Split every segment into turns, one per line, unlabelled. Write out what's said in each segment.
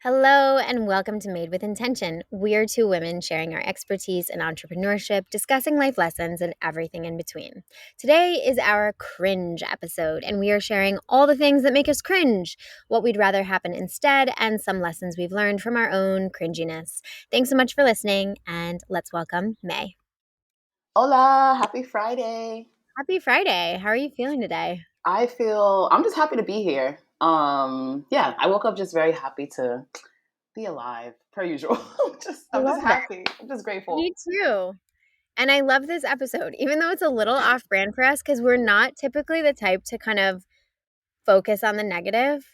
Hello, and welcome to Made with Intention. We're two women sharing our expertise in entrepreneurship, discussing life lessons, and everything in between. Today is our cringe episode, and we are sharing all the things that make us cringe, what we'd rather happen instead, and some lessons we've learned from our own cringiness. Thanks so much for listening, and let's welcome May.
Hola, happy Friday.
Happy Friday. How are you feeling today?
I'm just happy to be here. Yeah, I woke up just very happy to be alive, per usual.
I
I'm just
love that.
happy. I'm just grateful.
Me too. And I love this episode, even though it's a little off brand for us because we're not typically the type to kind of focus on the negative.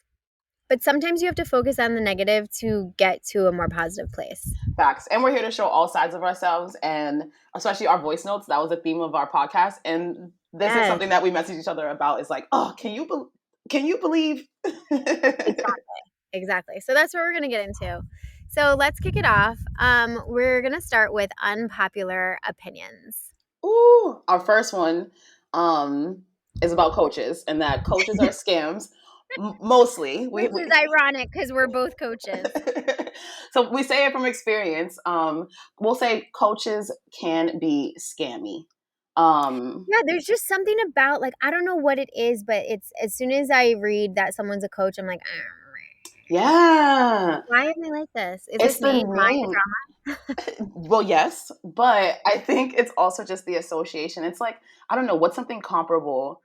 But sometimes you have to focus on the negative to get to a more positive place.
Facts. And we're here to show all sides of ourselves and especially our voice notes. That was the theme of our podcast. And this is
Yes,
something that we message each other about. It's like, oh, can you believe?
exactly. Exactly. So that's what we're going to get into. So let's kick it off. We're going to start with unpopular opinions.
Ooh, our first one is about coaches and that coaches are scams. Mostly,
Which is ironic because we're both coaches.
so we say it from experience. We'll say coaches can be scammy.
Yeah, there's just something about like I don't know what it is, but it's as soon as I read that someone's a coach, I'm like,
Yeah,
why am I like this? Is
it's
this
the
me? Am I the
name.
drama?
Well, yes, but I think it's also just the association. It's like I don't know what's something comparable.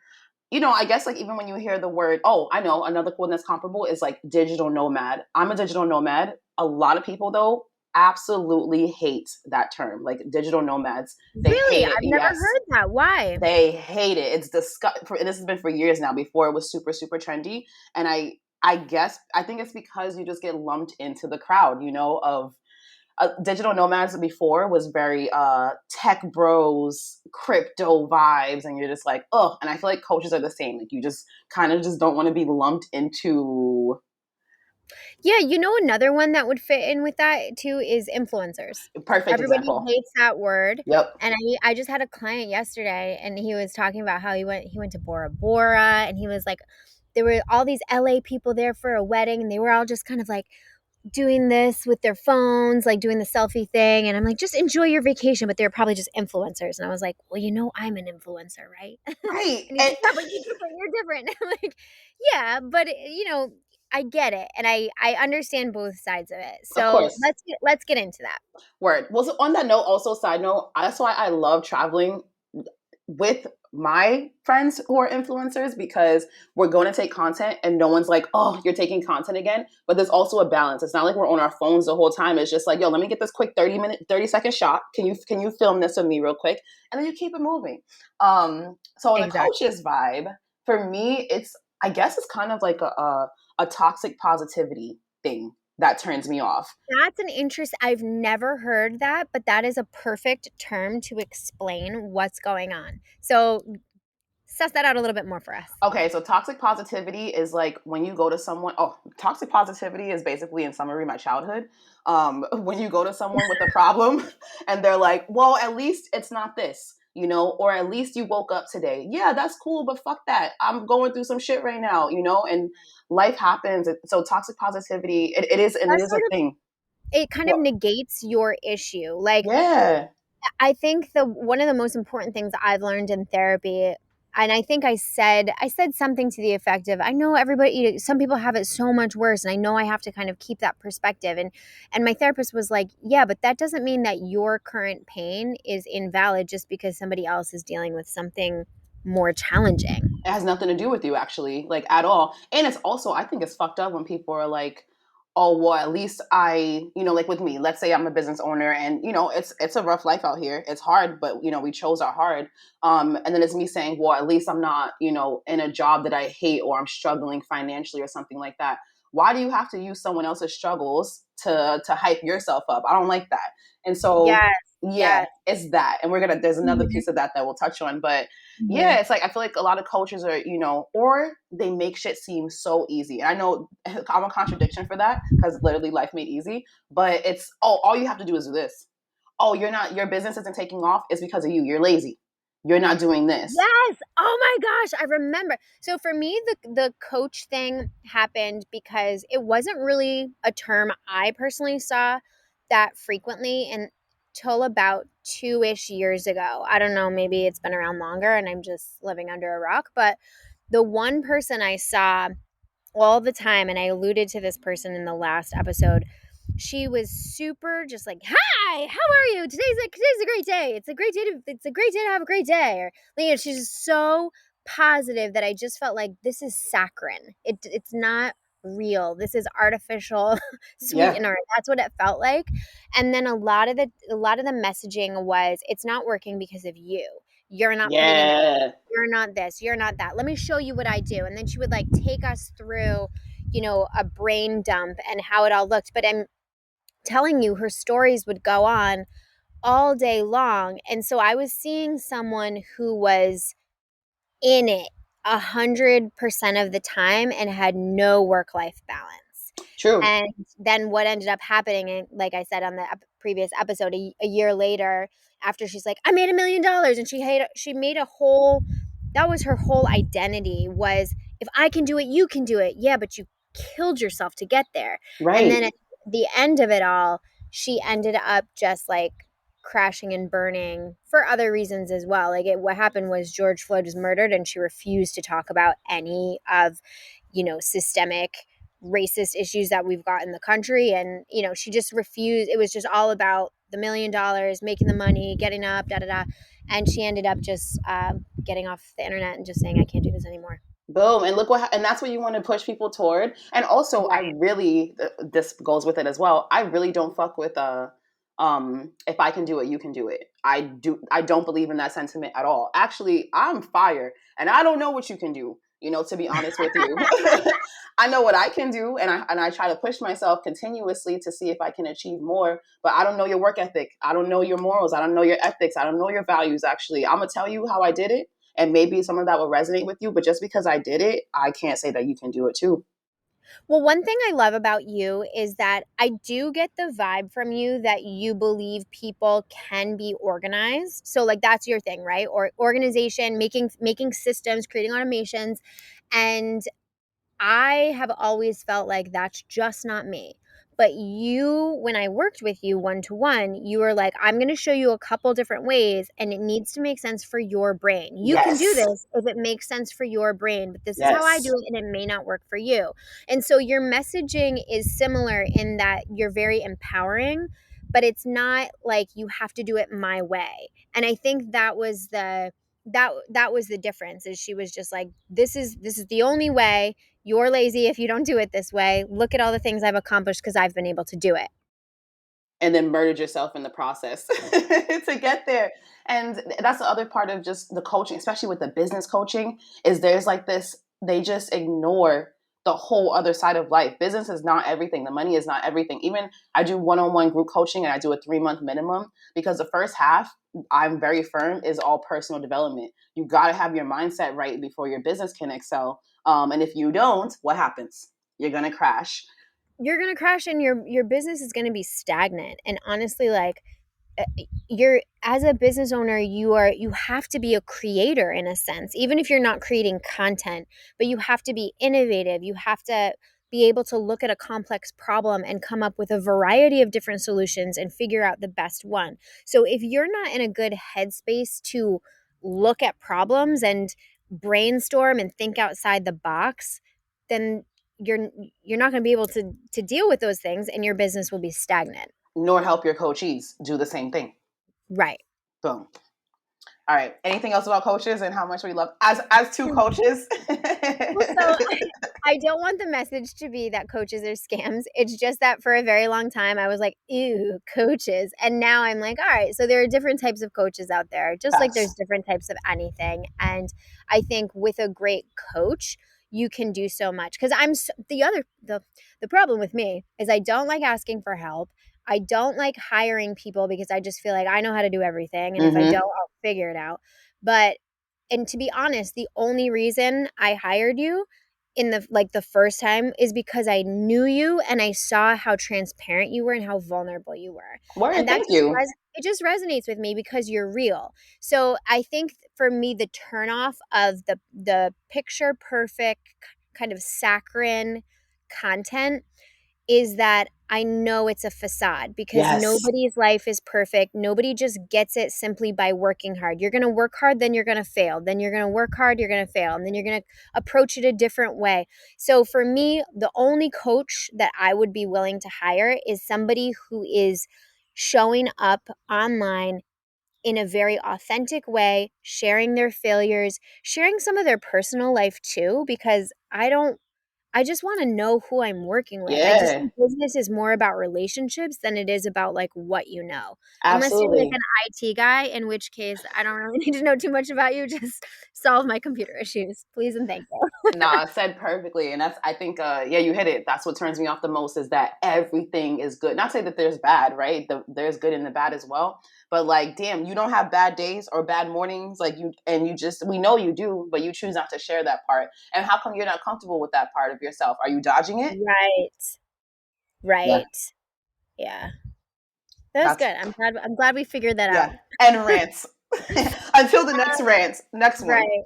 I guess like even when you hear the word, oh, I know another one that's comparable is like digital nomad. I'm a digital nomad. A lot of people though absolutely hate that term, like digital nomads. They
Really?
hate it.
I've never
Yes,
heard that. Why?
they hate it. It's this has been for years now. Before it was super super trendy, and I guess I think it's because you just get lumped into the crowd, of digital nomads before was very tech bros, crypto vibes, and you're just like, oh. And I feel like coaches are the same. Like you just kind of just don't want to be lumped into.
Yeah, another one that would fit in with that too is influencers.
Perfect
Everybody
example.
hates that word.
Yep.
And I just had a client yesterday and he was talking about how he went to Bora Bora and he was like there were all these LA people there for a wedding and they were all just kind of like doing this with their phones, like doing the selfie thing. And I'm like, just enjoy your vacation. But they're probably just influencers. And I was like, well, I'm an influencer, right?
Right.
And he's like, yeah, but you're different. You're different. I'm like, yeah, but I get it, and I understand both sides of it.
Of
So
course.
let's get into that.
Word. Well, so on that note, also side note, that's why I love traveling with my friends who are influencers because we're going to take content and no one's like, oh, you're taking content again. But there's also a balance. It's not like we're on our phones the whole time. It's just like, yo, let me get this quick 30-second shot. Can you film this with me real quick? And then you keep it moving. So on the
Exactly.
coach's vibe, for me, I guess it's kind of like a toxic positivity thing that turns me off.
That's an interest. I've never heard that, but that is a perfect term to explain what's going on. So suss that out a little bit more for us.
Okay, so toxic positivity is like when you go to someone. Oh, toxic positivity is basically, in summary, my childhood. When you go to someone with a problem and they're like, well, at least it's not this, or at least you woke up today. Yeah, that's cool, but fuck that. I'm going through some shit right now, and life happens. So toxic positivity, it is, and it
That's
is a
sort of
thing.
it kind of
Well,
negates your issue. Like
yeah.
I think the one of the most important things I've learned in therapy, and I think I said something to the effect of, I know everybody, some people have it so much worse, and I know I have to kind of keep that perspective. And my therapist was like, yeah, but that doesn't mean that your current pain is invalid just because somebody else is dealing with something more challenging.
It has nothing to do with you actually, like at all. And it's also, I think it's fucked up when people are like, oh well, at least like with me, let's say I'm a business owner and it's a rough life out here. It's hard, but we chose our hard. And then it's me saying, well, at least I'm not, in a job that I hate or I'm struggling financially or something like that. Why do you have to use someone else's struggles to hype yourself up? I don't like that. And so
Yes,
yeah,
yes.
it's that. And there's another
Mhm,
piece of that we'll touch on. But
mhm.
yeah, it's like I feel like a lot of coaches are, or they make shit seem so easy. And I know I'm a contradiction for that because literally life made easy. But it's, oh, all you have to do is do this. Oh, your business isn't taking off. It's because of you. You're lazy. You're not doing this.
Yes. Oh my gosh, I remember. So for me, the coach thing happened because it wasn't really a term I personally saw that frequently until about 2-ish years ago. I don't know, maybe it's been around longer and I'm just living under a rock, but the one person I saw all the time, and I alluded to this person in the last episode. She was super just like, "Hi, how are you? Today's a great day. It's a great day to have a great day." Or you know, she's just so positive that I just felt like this is saccharine. It's not real. This is artificial
Yeah.
sweetener. That's what it felt like. And then a lot of the messaging was, "It's not working because of you. You're not putting in,
Yeah.
you're not this, you're not that. Let me show you what I do." And then she would like take us through, a brain dump and how it all looked. But I'm telling you, her stories would go on all day long. And so I was seeing someone who was in it 100% of the time and had no work life balance.
True.
And then what ended up happening, and like I said on the previous episode, a year later, after she's like, "I made $1 million," and she made a whole, that was her whole identity was, if I can do it, you can do it. Yeah, but you killed yourself to get there. And then
Right.
at the end of it all, she ended up just like crashing and burning for other reasons as well. Like what happened was George Floyd was murdered and she refused to talk about any of, systemic racist issues that we've got in the country. And, she just refused. It was just all about the $1 million, making the money, getting up, da da da. And she ended up just getting off the internet and just saying, "I can't do this anymore."
Boom. And look and that's what you want to push people toward. And also, I
Right.
really, this goes with it as well. I really don't fuck with, if I can do it, you can do it. I don't believe in that sentiment at all. Actually, I'm fire and I don't know what you can do, to be honest with you. I know what I can do, and I try to push myself continuously to see if I can achieve more, but I don't know your work ethic. I don't know your morals. I don't know your ethics. I don't know your values. Actually, I'm going to tell you how I did it, and maybe some of that will resonate with you, but just because I did it, I can't say that you can do it too.
Well, one thing I love about you is that I do get the vibe from you that you believe people can be organized. So like that's your thing, right? Or organization, making systems, creating automations. And I have always felt like that's just not me. But you, when I worked with you one to one, you were like, "I'm going to show you a couple different ways, and it needs to make sense for your brain. You can do
Yes.
this if it makes sense for your brain, but this is how I do
Yes.
it, and it may not work for you." And so your messaging is similar in that you're very empowering, but it's not like you have to do it my way. And I think that was the difference. Is she was just like, this is the only way. You're lazy if you don't do it this way. Look at all the things I've accomplished because I've been able to do it.
And then murdered yourself in the process to get there. And that's the other part of just the coaching, especially with the business coaching, is there's like this, they just ignore the whole other side of life. Business is not everything. The money is not everything. Even I do one-on-one group coaching and I do a 3-month minimum because the first half, I'm very firm, is all personal development. You got to have your mindset right before your business can excel. And if you don't, what happens? You're going to crash.
You're going to crash and your business is going to be stagnant. And honestly, like, you're, as a business owner, you have to be a creator in a sense, even if you're not creating content, but you have to be innovative. You have to be able to look at a complex problem and come up with a variety of different solutions and figure out the best one. So if you're not in a good headspace to look at problems and brainstorm and think outside the box, then you're you're not going to be able to deal with those things and your business will be stagnant.
Nor help your coachees do the same thing.
Right.
Boom. All right. Anything else about coaches and how much we love as two coaches?
Well, so I don't want the message to be that coaches are scams. It's just that for a very long time I was like, ew, coaches. And now I'm like, all right, so there are different types of coaches out there, just like there's
Facts.
different types of anything. And I think with a great coach, you can do so much. Because the problem with me is I don't like asking for help. I don't like hiring people because I just feel like I know how to do everything. And if I don't,
Mm-hmm.
I'll figure it out. But and to be honest, the only reason I hired you in the first time is because I knew you and I saw how transparent you were and how vulnerable you were.
Word,
And that
thank
just
you.
it just resonates with me because you're real. So I think for me the turnoff of the picture perfect kind of saccharine content is that I know it's a facade because
Yes.
nobody's life is perfect. Nobody just gets it simply by working hard. You're going to work hard, then you're going to fail. Then you're going to work hard, you're going to fail. And then you're going to approach it a different way. So for me, the only coach that I would be willing to hire is somebody who is showing up online in a very authentic way, sharing their failures, sharing some of their personal life too, because I just want to know who I'm working with. I just
Yeah,
think business is more about relationships than it is about like what you know. Unless you're like an
absolutely.
IT guy, in which case I don't really need to know too much about you. Just solve my computer issues, please and thank you.
Nah, said perfectly. And that's, I think, yeah, you hit it. That's what turns me off the most is that everything is good. Not to say that there's bad, right? There's good in the bad as well. But like, damn, you don't have bad days or bad mornings. Like and you just, we know you do, but you choose not to share that part. And how come you're not comfortable with that part of yourself? Are you dodging it?
Right.
Yeah,
Right. Yeah. That was
that's,
good. I'm glad we figured that
yeah.
out.
And rants. Until the next rant, next one.
Right.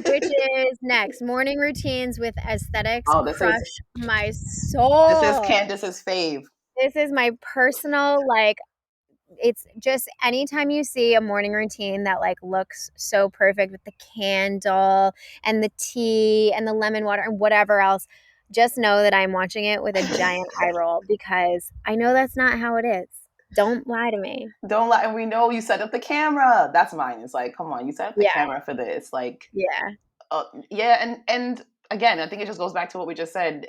Which is next. Morning routines with aesthetics
Oh,
crush my
this is
soul.
Candace's fave.
This is my personal like it's just anytime you see a morning routine that like looks so perfect with the candle and the tea and the lemon water and whatever else, just know that I'm watching it with a giant eye roll because I know that's not how it is. Don't lie to me.
Don't lie. And we know you set up the camera. That's mine. It's like, come on, you set up the
Yeah,
camera for this. Like,
yeah.
yeah. And again, I think it just goes back to what we just said.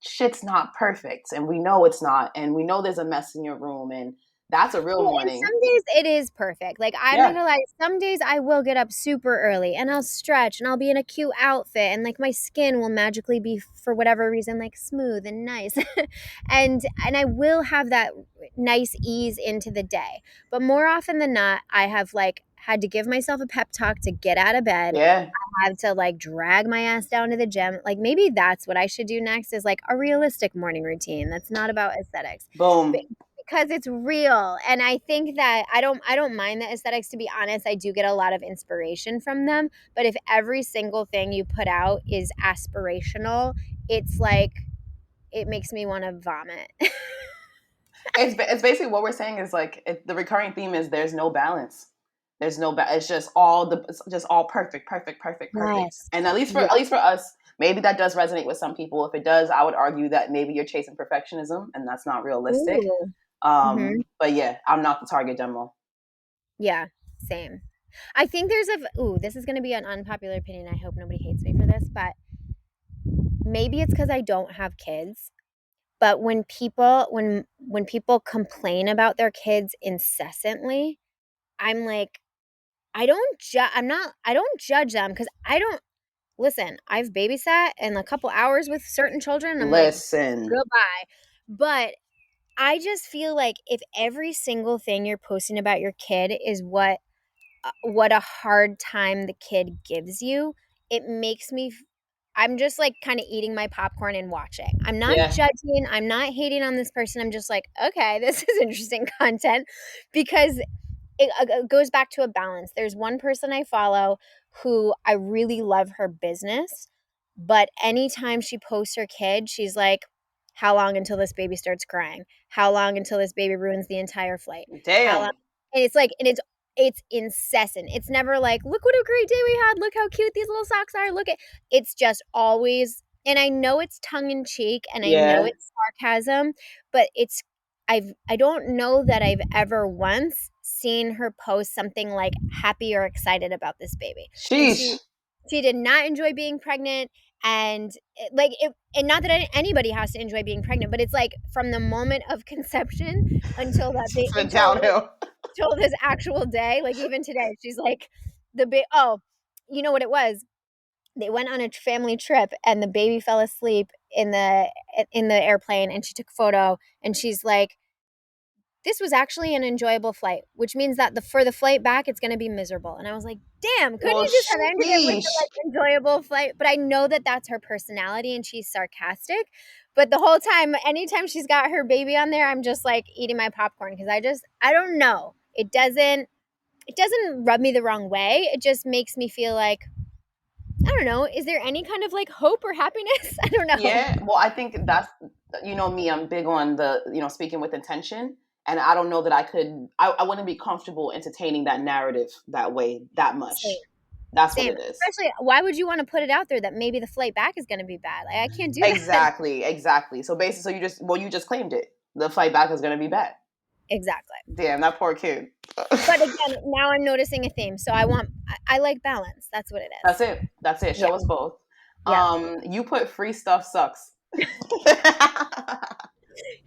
Shit's not perfect, and we know it's not, and we know there's a mess in your room, and that's a real
Well, and
morning.
some days it is perfect. Like, I'm not
Yeah,
gonna lie, some days I will get up super early and I'll stretch and I'll be in a cute outfit and like my skin will magically be for whatever reason like smooth and nice. And I will have that nice ease into the day. But more often than not, I have like had to give myself a pep talk to get out of bed.
yeah.
I have to like drag my ass down to the gym. Like maybe that's what I should do next is like a realistic morning routine that's not about aesthetics
Boom.
because it's real. And I think that I don't mind the aesthetics, to be honest. I do get a lot of inspiration from them, but if every single thing you put out is aspirational, it's like it makes me want to vomit.
It's basically what we're saying is like the recurring theme is there's no balance. There's no it's it's just all perfect, perfect, perfect, perfect.
Yes.
And at
Yeah.
least for us, maybe that does resonate with some people. If it does, I would argue that maybe you're chasing perfectionism and that's not realistic.
Ooh. Mhm.
But yeah, I'm not the target demo.
Yeah, same. I think there's a ooh, this is going to be an unpopular opinion. I hope nobody hates me for this, but maybe it's cuz I don't have kids. But when people complain about their kids incessantly, I'm like, I don't judge them because I don't listen. I've babysat in a couple hours with certain children. I'm like,
Listen.
goodbye. But I just feel like if every single thing you're posting about your kid is what a hard time the kid gives you, it makes me I'm just like kind of eating my popcorn and watching. I'm not
Yeah.
judging, I'm not hating on this person. I'm just like, okay, this is interesting content because it goes back to a balance. There's one person I follow who I really love her business, but anytime she posts her kid, she's like, how long until this baby starts crying? How long until this baby ruins the entire flight? How long?
Damn.
And it's like, and it's incessant. It's never like, look what a great day we had. Look how cute these little socks are. Look at it's just always, and I know it's tongue in cheek and I know
Yeah.
it's sarcasm, but I don't know that I've ever once seen her post something like happy or excited about this baby. And
Sheesh.
she did not enjoy being pregnant and and not that anybody has to enjoy being pregnant, but it's like from the moment of conception until that
It's been
until like
downhill.
till this actual day, like even today, she's like you know what it was? They went on a family trip and the baby fell asleep in the airplane and she took a photo and she's like this was actually an enjoyable flight, which means that for the flight back, it's going to be miserable. And I was like, damn, couldn't
Well,
you just have ended it with the
sheesh.
like enjoyable flight? But I know that that's her personality and she's sarcastic. But the whole time, anytime she's got her baby on there, I'm just like eating my popcorn because I don't know. It doesn't rub me the wrong way. It just makes me feel like, I don't know, is there any kind of like hope or happiness? I don't know.
Yeah, well, I think that's, you know me, I'm big on the, speaking with intention. And I don't know that I wouldn't be comfortable entertaining that narrative that way that
Same.
much. That's what
Same.
it is.
Especially, why would you want to put it out there that maybe the flight back is going to be bad? Like, I can't do that.
Exactly, exactly. So basically, you just claimed it. The fight back is going to be bad.
Exactly.
Damn, that poor kid.
But again, now I'm noticing a theme. So I like balance. That's what it is.
That's it. That's it.
Yeah.
Show us both.
Yeah.
You put free stuff sucks.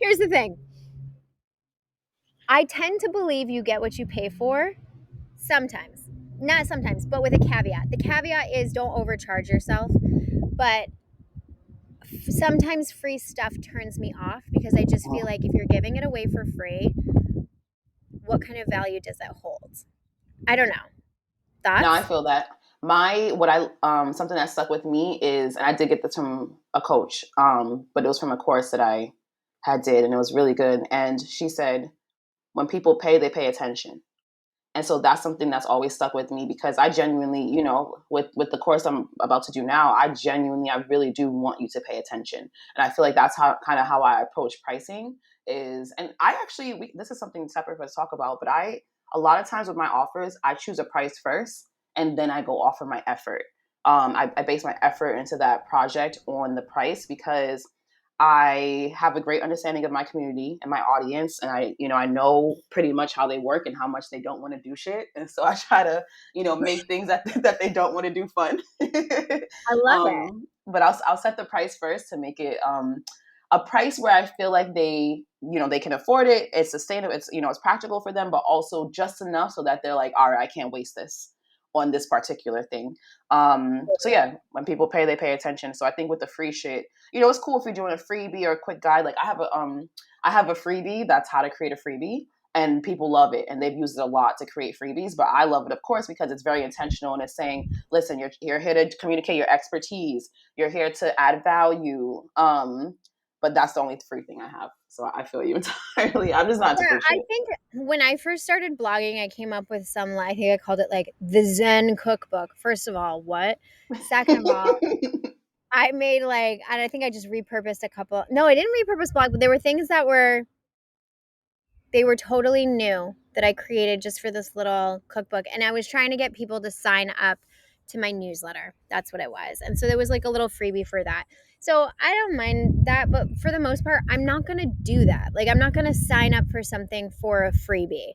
Here's the thing. I tend to believe you get what you pay for sometimes. Not sometimes, but with a caveat. The caveat is don't overcharge yourself. But sometimes free stuff turns me off because I just feel like if you're giving it away for free, what kind of value does that hold? I don't know.
No, I
Thoughts?
feel that. My what I Something that stuck with me is, and I did get this from a coach, but it was from a course that I had did, and it was really good. And she said, when people pay, they pay attention. And so that's something that's always stuck with me because I genuinely, with the course I'm about to do now, I really do want you to pay attention. And I feel like that's how kind of how I approach pricing is. And I actually, this is something separate for us to talk about, but a lot of times with my offers, I choose a price first and then I go offer my effort. I base my effort into that project on the price because I have a great understanding of my community and my audience, and I know pretty much how they work and how much they don't want to do shit, and so I try to, make things that that they don't want to do fun.
I love it.
But I'll set the price first to make it a price where I feel like they can afford it. It's sustainable. It's practical for them, but also just enough so that they're like, all right, I can't waste this on this particular thing. So yeah, when people pay, they pay attention. So I think with the free shit, it's cool if you're doing a freebie or a quick guide. Like I have a freebie that's how to create a freebie, and people love it, and they've used it a lot to create freebies. But I love it, of course, because it's very intentional and it's saying, listen, you're here to communicate your expertise. You're here to add value. But that's the only free thing I have. So I feel you entirely. I'm just not into
Yeah,
free
I
shit.
think when I first started blogging, I came up with I think I called it like the Zen cookbook. First of all, what? Second of all, I made like, and I think I just repurposed a couple. No, I didn't repurpose blog, but there were things that they were totally new that I created just for this little cookbook. And I was trying to get people to sign up to my newsletter. That's what it was. And so there was like a little freebie for that. So I don't mind that, but for the most part, I'm not going to do that. Like, I'm not going to sign up for something for a freebie.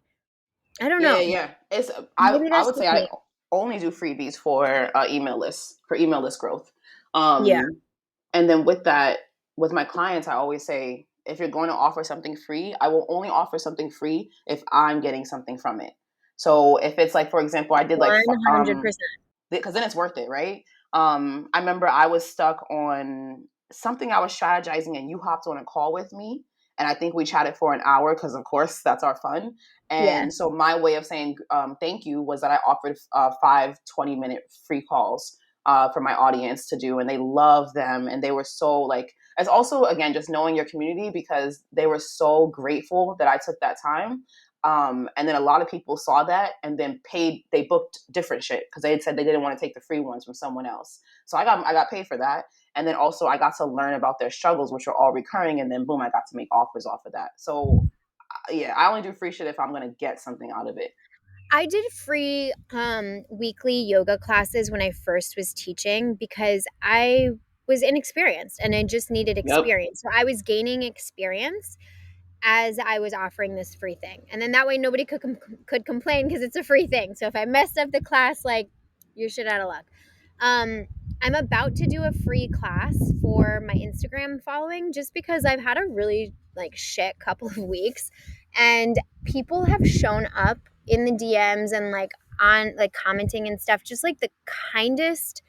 I don't
Yeah,
know.
yeah. It's
Maybe
I
that's
would say
just
I
me.
only do freebies for email lists for email list growth.
Yeah.
And then with that, with my clients, I always say if you're going to offer something free, I will only offer something free if I'm getting something from it. So if it's like, for example, I did like
100%.
because then it's worth it, right? I remember I was stuck on something I was strategizing, and you hopped on a call with me, and I think we chatted for an hour because, of course, that's our fun.
Yeah.
And so my way of saying thank you was that I offered 5 20-minute free calls for my audience to do, and they loved them, and they were so like. It's also again just knowing your community because they were so grateful that I took that time. And then a lot of people saw that and then paid. They booked different shit because they had said they didn't want to take the free ones from someone else. So I got paid for that, and then also I got to learn about their struggles, which are all recurring. And then boom, I got to make offers off of that. So yeah, I only do free shit if I'm gonna get something out of it.
I did free weekly yoga classes when I first was teaching because I was inexperienced and I just needed
Yep.
experience. So I was gaining experience as I was offering this free thing. And then that way nobody could complain because it's a free thing. So if I messed up the class, like, you're shit out of luck. Um, I'm about to do a free class for my Instagram following just because I've had a really like shit couple of weeks and people have shown up in the DMs and like on like commenting and stuff, just like the kindest,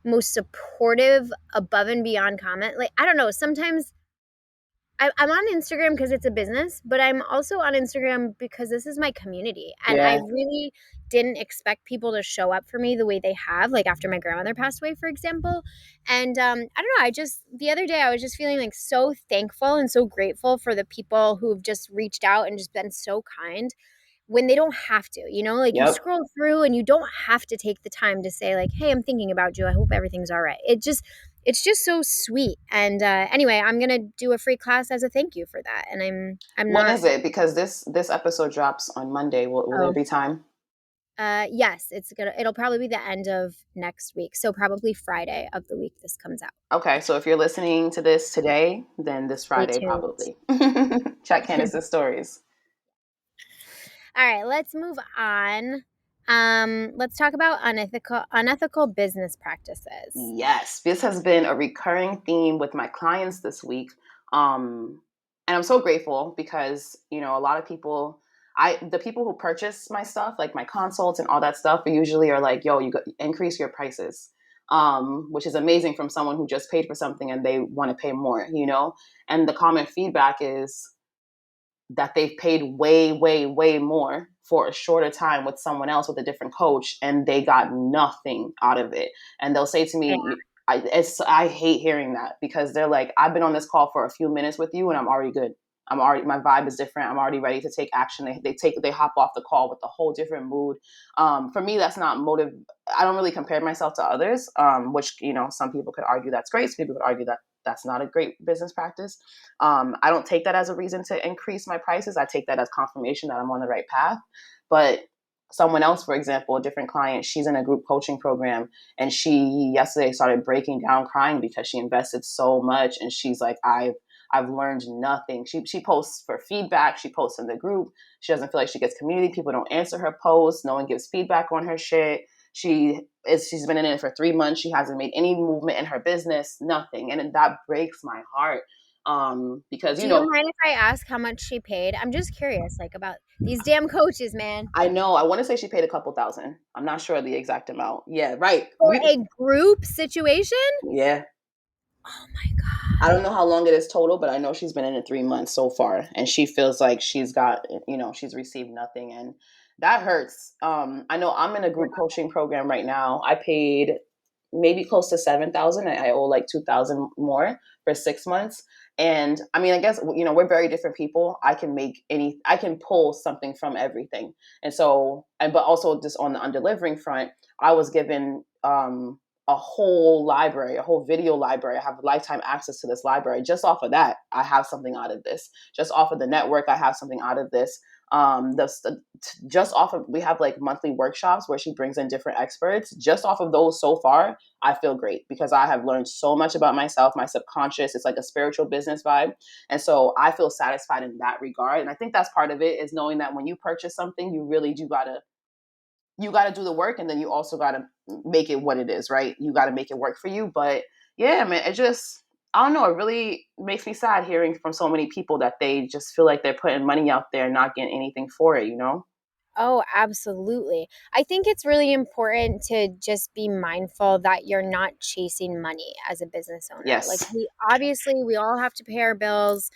most supportive, above and beyond comment. Like, I don't know, sometimes I'm on Instagram because it's a business, but I'm also on Instagram because this is my community. And I
Yeah.
really didn't expect people to show up for me the way they have, like after my grandmother passed away, for example. And I don't know, the other day, I was just feeling like so thankful and so grateful for the people who've just reached out and just been so kind when they don't have to, like you
Yep.
scroll through and you don't have to take the time to say like, hey, I'm thinking about you, I hope everything's all right. It's just so sweet. And anyway, I'm gonna do a free class as a thank you for that, and I'm
When
not.
is it? Because this episode drops on Monday. Will there
Oh,
be time?
yes, it'll probably be the end of next week, so probably Friday of the week this comes out.
Okay, so if you're listening to this today, then this
Stay
Friday
tuned.
probably. Check Candace's stories.
All right, let's move on. Let's talk about unethical business practices.
Yes, this has been a recurring theme with my clients this week. And I'm so grateful because, a lot of people, the people who purchase my stuff, like my consults and all that stuff, usually are like, yo, increase your prices. Which is amazing from someone who just paid for something and they want to pay more. And the common feedback is that they've paid way, way, way more for a shorter time with someone else with a different coach, and they got nothing out of it. And they'll say to
Yeah.
me, I hate hearing that because they're like, I've been on this call for a few minutes with you, and I'm already good. My vibe is different. I'm already ready to take action. They hop off the call with a whole different mood. For me, that's not motive. I don't really compare myself to others, which some people could argue that's great. Some people could argue that that's not a great business practice. I don't take that as a reason to increase my prices. I take that as confirmation that I'm on the right path. But someone else, for example, a different client, she's in a group coaching program, and she yesterday started breaking down, crying because she invested so much, and she's like, I've learned nothing. She posts for feedback. She posts in the group. She doesn't feel like she gets community. People don't answer her posts. No one gives feedback on her shit. She's been in it for 3 months. She hasn't made any movement in her business, nothing. And that breaks my heart. Because
Do you mind if I ask how much she paid? I'm just curious, like about these damn coaches, man.
I know I want to say she paid a couple thousand. I'm not sure the exact amount. Yeah, right.
For a group situation?
Yeah.
Oh my
I
god.
don't know how long it is total, but I know she's been in it 3 months so far, and she feels like she's received nothing, and that hurts. I know I'm in a group coaching program right now. I paid maybe close to 7,000. I owe like 2,000 more for 6 months. And I mean, I guess, we're very different people. I can pull something from everything. And so, but also just on the undelivering front, I was given, a whole library, a whole video library. I have lifetime access to this library. Just off of that, I have something out of this. Just off of the network, I have something out of this. Just off of, we have like monthly workshops where she brings in different experts. Just off of those so far, I feel great because I have learned so much about myself, my subconscious. It's like a spiritual business vibe. And so I feel satisfied in that regard. And I think that's part of it, is knowing that when you purchase something, you really do you got to do the work, and then you also got to make it what it is, right? You got to make it work for you. But yeah, man, I don't know, it really makes me sad hearing from so many people that they just feel like they're putting money out there and not getting anything for it.
Oh, absolutely. I think it's really important to just be mindful that you're not chasing money as a business owner. Like
Yes.
we all have to pay our bills.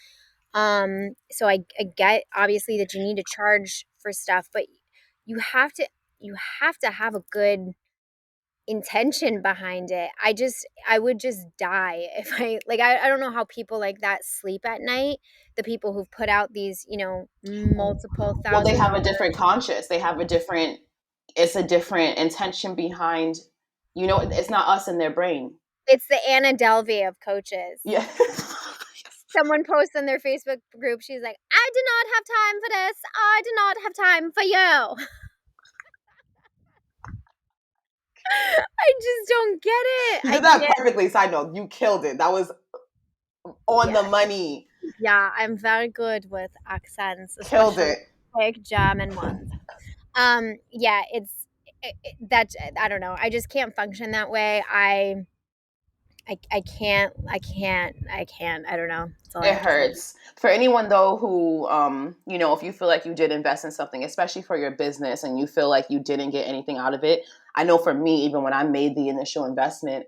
So I get obviously that you need to charge for stuff, but you have to you have to have a good intention behind it. I would just die if I don't know how people like that sleep at night. The people who've put out these, multiple
Well, they have a
$1,000.
different conscious. It's a different intention behind, it's not us in their brain.
It's the Anna Delvey of coaches.
Yeah.
Someone posts in their Facebook group, she's like, I do not have time for this. I do not have time for you. I just don't get it.
You
I
did that
can't.
perfectly. Side note, you killed it. That was on the
Yeah.
money.
Yeah, I'm very good with accents,
Killed
especially
it.
thick German ones. Yeah, that I don't know. I just can't function that way. I can't. I don't know. That's all I
It
have to say.
hurts. For anyone though who, if you feel like you did invest in something, especially for your business, and you feel like you didn't get anything out of it. I know for me, even when I made the initial investment,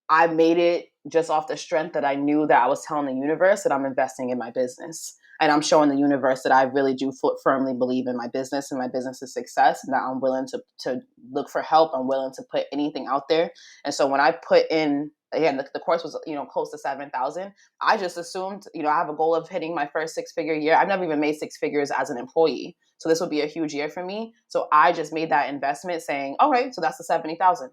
I made it just off the strength that I knew that I was telling the universe that I'm investing in my business. And I'm showing the universe that I really do firmly believe in my business and my business's success, and that I'm willing to look for help. I'm willing to put anything out there. And so when I put in, again, the course was, close to 7,000. I just assumed, I have a goal of hitting my first 6-figure year. I've never even made 6 figures as an employee. So this would be a huge year for me. So I just made that investment saying, all right, so that's the 70,000,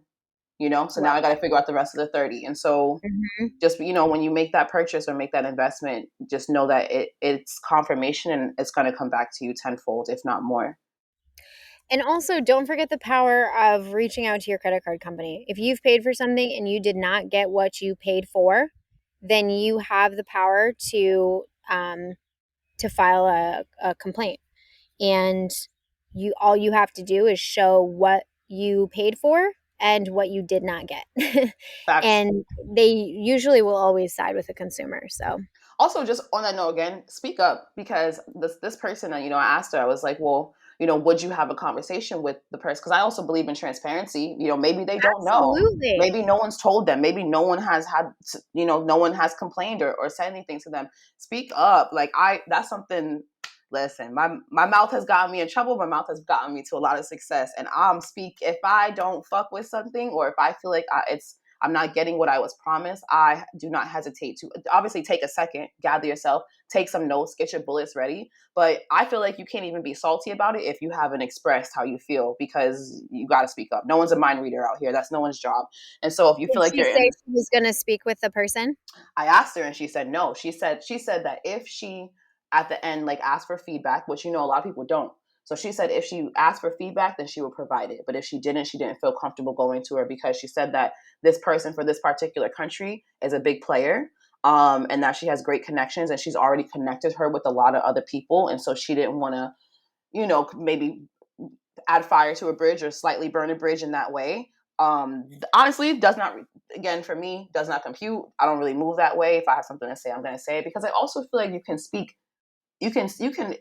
so now I got to figure out the rest of the 30. And so
Mhm.
just, when you make that purchase or make that investment, just know that it's confirmation, and it's going to come back to you tenfold, if not more.
And also, don't forget the power of reaching out to your credit card company. If you've paid for something and you did not get what you paid for, then you have the power to file a complaint. And all you have to do is show what you paid for and what you did not get.
Facts.
And they usually will always side with the consumer. So
Also, just on that note again, speak up, because this person, I asked her, I was like, well, would you have a conversation with the person? Because I also believe in transparency. Maybe they don't know.
absolutely.
Maybe no one's told them. Maybe no one has had, no one has complained or said anything to them. Speak up. Like, that's something. Listen, my mouth has gotten me in trouble. My mouth has gotten me to a lot of success. And if I don't fuck with something, or if I feel like I'm not getting what I was promised, I do not hesitate to obviously take a second, gather yourself, take some notes, get your bullets ready. But I feel like you can't even be salty about it if you haven't expressed how you feel, because you got to speak up. No one's a mind reader out here. That's no one's job. And so if you
Did
feel like
she
you're
say
in,
she was going to speak with the person?
I asked her and she said no. She said that if she at the end like asked for feedback, which a lot of people don't. So she said if she asked for feedback, then she would provide it. But if she didn't feel comfortable going to her, because she said that this person for this particular country is a big player, and that she has great connections, and she's already connected her with a lot of other people. And so she didn't want to, maybe add fire to a bridge or slightly burn a bridge in that way. Honestly, does not, again, for me, does not compute. I don't really move that way. If I have something to say, I'm going to say it, because I also feel like you can speak, you can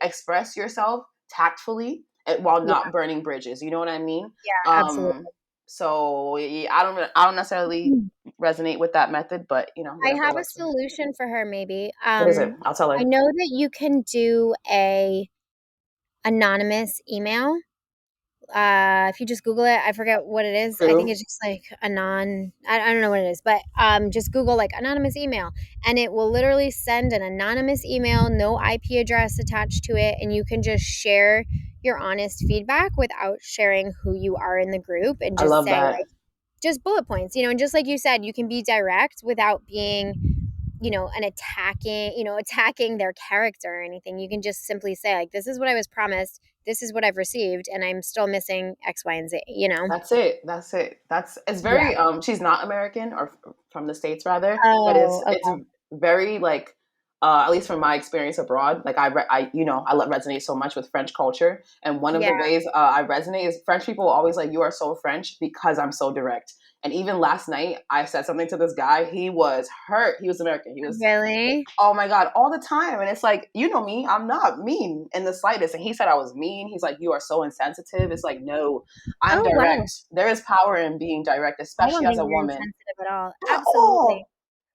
express yourself tactfully, while
Yeah,
not burning bridges. You know what I mean?
yeah, absolutely.
So yeah, I don't necessarily resonate with that method, but
I
whatever
have a
works for me.
solution for her, maybe.
What is it? I'll tell
I
her.
know that you can do a anonymous email. If you just Google it, I forget what it is. I think
True.
it's just like I don't know what it is, but just Google like anonymous email, and it will literally send an anonymous email, no IP address attached to it, and you can just share your honest feedback without sharing who you are in the group, and
I
just
love
say
that.
like just bullet points, and just like you said, you can be direct without being an attacking their character or anything. You can just simply say like, this is what I was promised, this is what I've received, and I'm still missing X, Y, and Z.
That's it. That's it. It's
Yeah.
very she's not American, or from the States rather, but
Oh,
it's
okay.
very like at least from my experience abroad, like I resonate so much with French culture, and one of
Yeah.
the ways I resonate is French people always like, you are so French because I'm so direct. And even last night I said something to this guy, he was hurt. He was American. He was,
Really?
oh my God, all the time. And it's like, me, I'm not mean in the slightest. And he said I was mean. He's like, you are so insensitive. It's like, no, I'm
Oh, wow.
direct. There is power in being direct,
I
especially
don't
as
think
a
you're
woman.
insensitive at all.
At
Absolutely.
all.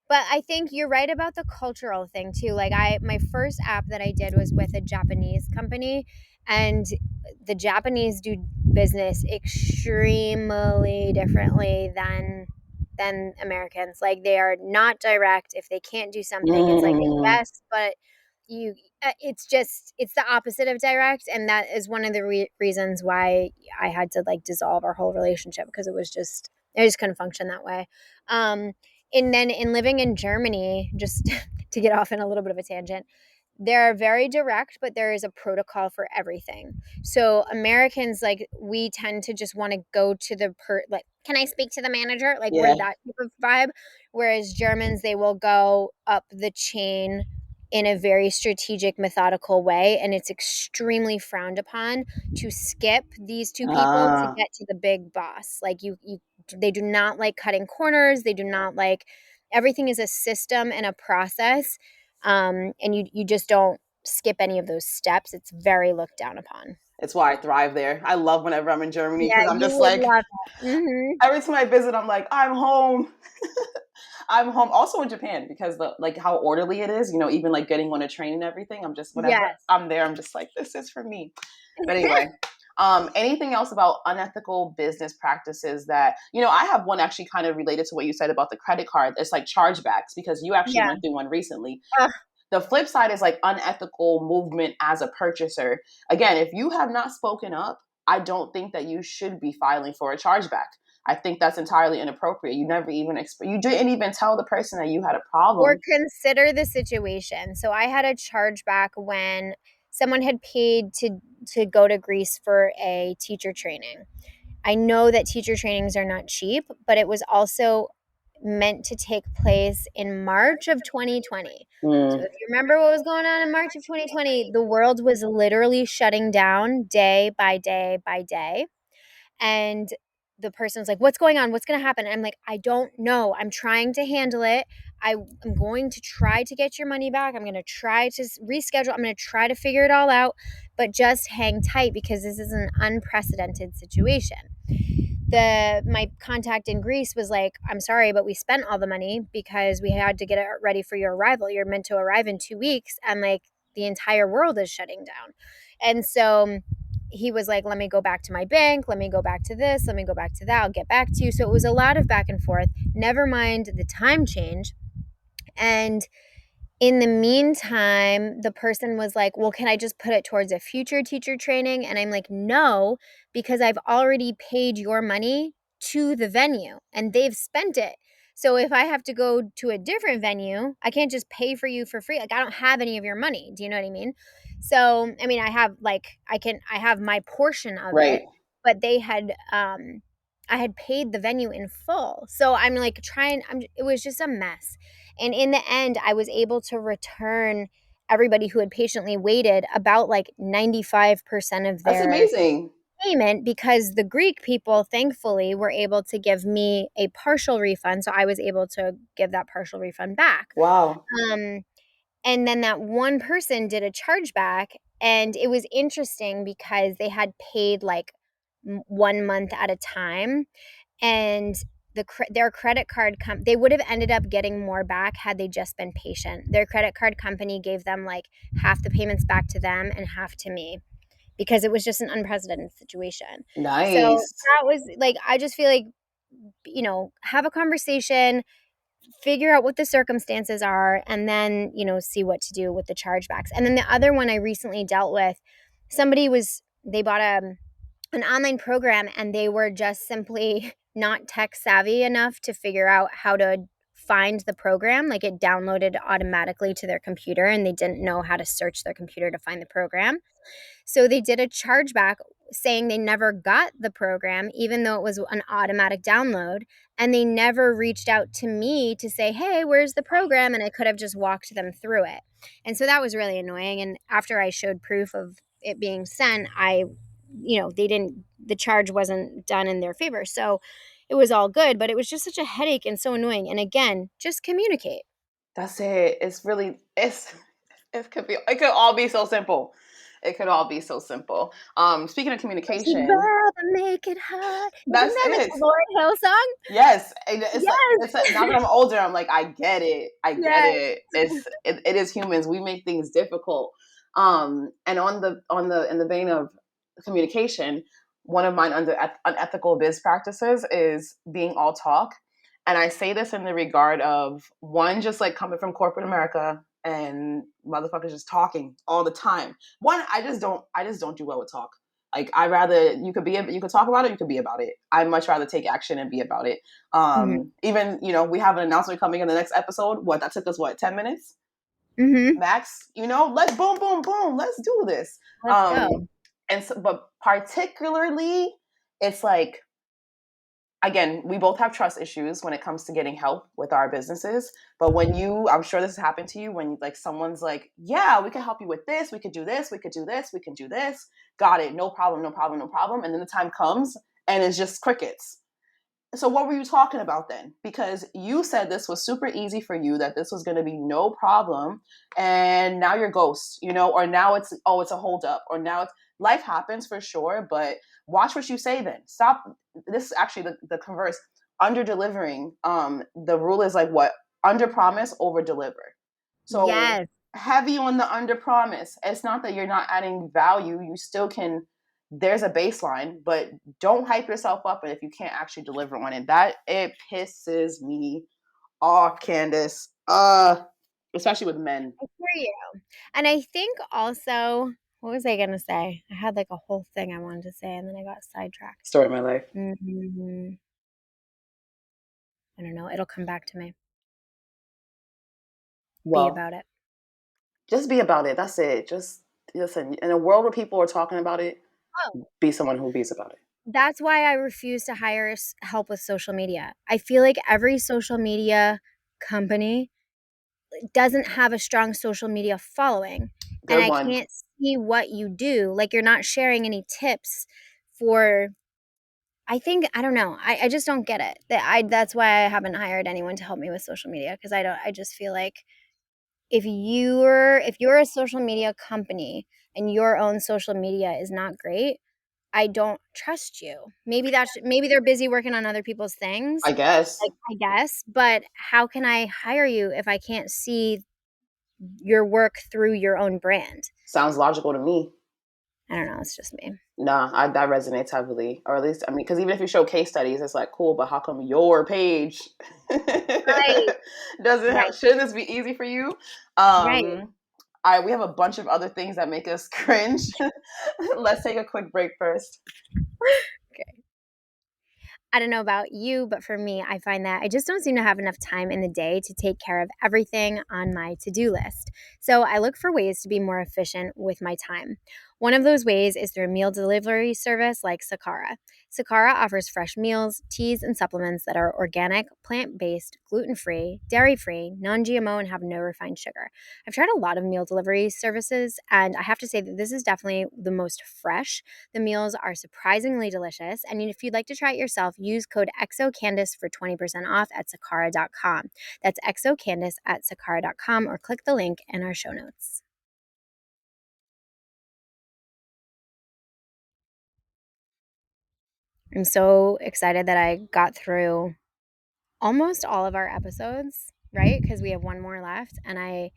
But I think you're right about the cultural thing too. Like my first app that I did was with a Japanese company, and the Japanese do business extremely differently than Americans. Like they are not direct. If they can't do something, it's like
Mm,
yes, but you it's the opposite of direct, and that is one of the reasons why I had to like dissolve our whole relationship, because I just couldn't function that way. Um and then in living in Germany, just to get off in a little bit of a tangent, they're very direct, but there is a protocol for everything. So Americans, like, we tend to just want to go to like, can I speak to the manager? Like, we're
yeah.
that type of vibe. Whereas Germans, they will go up the chain in a very strategic, methodical way, and it's extremely frowned upon to skip these two people to
Uh,
get to the big boss. Like, they do not like cutting corners. They do not like, everything is a system and a process, and you just don't skip any of those steps. It's very looked down upon.
it's why I thrive there. I love whenever I'm in Germany,
Yeah,
because I'm
you
just
would
like,
love it.
every time I visit, I'm like, I'm home. I'm home also in Japan because the like how orderly it is, even like getting on a train and everything. I'm just whenever
Yes.
I'm there, I'm just like, this is for me. But anyway, anything else about unethical business practices that, I have one actually kind of related to what you said about the credit card. It's like chargebacks because you actually
Yeah.
went through one recently.
Ugh.
The flip side is like unethical movement as a purchaser. Again, if you have not spoken up, I don't think that you should be filing for a chargeback. I think that's entirely inappropriate. You never even you didn't even tell the person that you had a
Or
problem.
consider the situation. So I had a chargeback when someone had paid to go to Greece for a teacher training. I know that teacher trainings are not cheap, but it was also meant to take place in March of 2020. So
Mm.
if you remember what was going on in March of 2020, the world was literally shutting down day by day by day. And the person's like, what's going on? What's going to happen? And I'm like, I don't know. I'm trying to handle it. I'm going to try to get your money back. I'm going to try to reschedule. I'm going to try to figure it all out, but just hang tight because this is an unprecedented situation. My contact in Greece was like, I'm sorry, but we spent all the money because we had to get it ready for your arrival. You're meant to arrive in 2 weeks, and like the entire world is shutting down. And so he was like, let me go back to my bank, let me go back to this, let me go back to that, I'll get back to you. So it was a lot of back and forth, never mind the time change. And in the meantime, the person was like, well, can I just put it towards a future teacher training? And I'm like, no, because I've already paid your money to the venue and they've spent it. So if I have to go to a different venue, I can't just pay for you for free. Like, I don't have any of your money. Do you know what I mean? So, I mean, I have my portion of
Right.
it, but I had paid the venue in full. So I'm like it was just a mess. And in the end, I was able to return everybody who had patiently waited about like 95% of
That's
their
amazing.
payment because the Greek people, thankfully, were able to give me a partial refund. So I was able to give that partial refund back.
Wow.
Um, and then that one person did a chargeback. And it was interesting because they had paid like 1 month at a time and their credit card they would have ended up getting more back had they just been patient. Their credit card company gave them like half the payments back to them and half to me because it was just an unprecedented situation. So
Nice.
that was like, I just feel like, have a conversation, figure out what the circumstances are, and then, see what to do with the chargebacks. And then the other one I recently dealt with, they bought an online program and they were just simply not tech savvy enough to figure out how to find the program. Like, it downloaded automatically to their computer and they didn't know how to search their computer to find the program. So they did a chargeback saying they never got the program, even though it was an automatic download. And they never reached out to me to say, hey, where's the program? And I could have just walked them through it. And so that was really annoying. And after I showed proof of it being sent, the charge wasn't done in their favor. So it was all good, but it was just such a headache and so annoying. And again, just communicate.
That's it. It's really it could all be so simple. It could all be so simple. Speaking of
Cause you'd
communication,
rather make it hard. Isn't
that's
that like
it.
a Lauren Hill song?
Yes, and it's like, now that
Yes.
I'm older, I'm like, I get it. I get
Yes.
it. It is humans. We make things difficult. And in the vein of communication, one of mine under unethical biz practices is being all talk. And I say this in the regard of one, just like coming from corporate America and motherfuckers just talking all the time. One, I just don't do well with talk. Like, I rather you could talk about it, you could be about it. I much rather take action and be about it.
Mhm.
Even we have an announcement coming in the next episode. What that took us 10 minutes
Mhm.
max. Let's boom boom boom. Let's do this.
Let's go.
Um, and so, but particularly, it's like, again, we both have trust issues when it comes to getting help with our businesses. But when I'm sure this has happened to you, when like someone's like, yeah, we can help you with this, we could do this, we could do this, we can do this. Got it. No problem, no problem, no problem. And then the time comes and it's just crickets. So what were you talking about then? Because you said this was super easy for you, that this was going to be no problem, and now you're ghost, or now it's a holdup, or now it's life happens for sure. But watch what you say then. Stop. This is actually the converse. under delivering. The rule is like what? Under promise, over deliver. So
Yes.
heavy on the under promise. It's not that you're not adding value. You still can. There's a baseline, but don't hype yourself up if you can't actually deliver on it. That it pisses me off, Candace. Especially with men.
I hear you. And I think also, what was I going to say? I had like a whole thing I wanted to say and then I got sidetracked.
Story of my life.
I don't know. It'll come back to me. Be
Well,
about it.
just be about it. That's it. Just listen. In a world where people are talking about it,
Oh,
be someone who bees about it.
that's why I refuse to hire help with social media. I feel like every social media company doesn't have a strong social media following, and
Good
I
one.
can't see what you do. Like you're not sharing any tips for. I think I don't know. I just don't get it. That's why I haven't hired anyone to help me with social media because I don't. I just feel like if you're a social media company and your own social media is not great, I don't trust you. Maybe they're busy working on other people's things,
I guess.
like I guess, but how can I hire you if I can't see your work through your own brand?
Sounds logical to me.
I don't know, it's just me.
Nah, that resonates heavily. Or at least, I mean, because even if you show case studies, it's like, cool, but how come your page
Right,
doesn't
right,
have, shouldn't this be easy for you?
right.
We have a bunch of other things that make us cringe. Let's take a quick break first.
Okay. I don't know about you, but for me, I find that I just don't seem to have enough time in the day to take care of everything on my to do list. So I look for ways to be more efficient with my time. One of those ways is through a meal delivery service like Sakara. Sakara offers fresh meals, teas, and supplements that are organic, plant based, gluten free, dairy free, non GMO, and have no refined sugar. I've tried a lot of meal delivery services, and I have to say that this is definitely the most fresh. The meals are surprisingly delicious, and if you'd like to try it yourself, use code EXOCANDICE for 20% off at sakara.com. That's EXOCANDICE at sakara.com or click the link in our show notes. I'm so excited that I got through almost all of our episodes, right? Because we have one more left, and I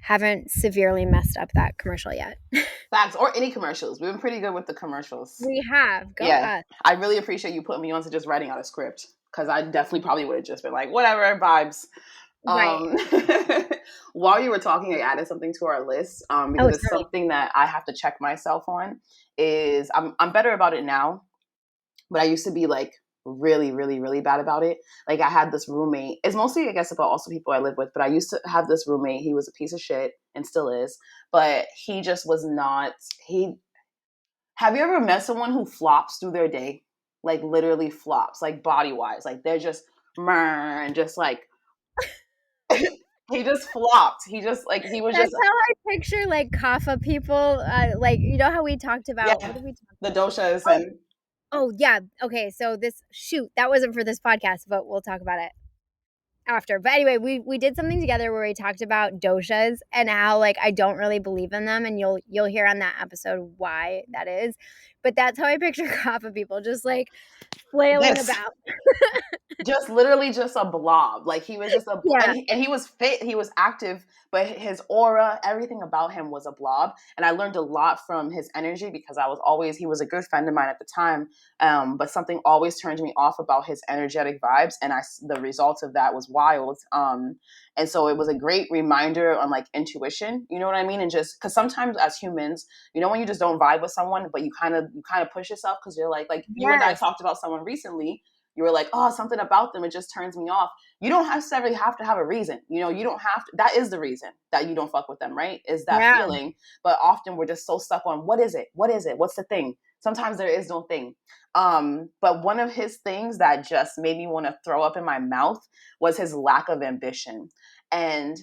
haven't severely messed up that commercial yet.
Facts, or any commercials. We've been pretty good with the commercials.
We have. Go
Yeah,
us.
I really appreciate you putting me on to just writing out a script because I definitely probably would have just been like, whatever, vibes.
Right.
Um, while you were talking, I added something to our list
Oh,
because it's
tell me.
something that I have to check myself on. Is I'm better about it now, but I used to be like really, really, really bad about it. Like I had this roommate. It's mostly, I guess, about also people I live with, but I used to have this roommate. He was a piece of shit and still is, but he just was not. He Have you ever met someone who flops through their day? Like literally flops, like body wise. Like they're just and just like he just flopped. He just like he was
That's
just
how I picture like kapha people. Like you know how we talked about what
yeah,
did we talk
the
about?
doshas
Oh,
and
oh yeah. Okay, so this shoot that wasn't for this podcast, but we'll talk about it after. But anyway, we did something together where we talked about doshas and how like I don't really believe in them, and you'll hear on that episode why that is. But that's how I picture kapha people, just like flailing
this.
about.
Just literally just a blob. Like he was just a
Yeah,
and he was fit, he was active, but his aura, everything about him was a blob. And I learned a lot from his energy because he was a good friend of mine at the time. But something always turned me off about his energetic vibes, and the result of that was wild. And so it was a great reminder on like intuition, you know what I mean? And just because sometimes as humans, when you just don't vibe with someone, but you kind of push yourself because you're like you and I
yes,
talked about someone recently. You were like, oh, something about them, it just turns me off. You don't necessarily have to have a reason. You don't have to. That is the reason that you don't fuck with them, right? Is that
yeah,
feeling. But often we're just so stuck on what is it? What is it? What's the thing? Sometimes there is no thing. But one of his things that just made me want to throw up in my mouth was his lack of ambition. And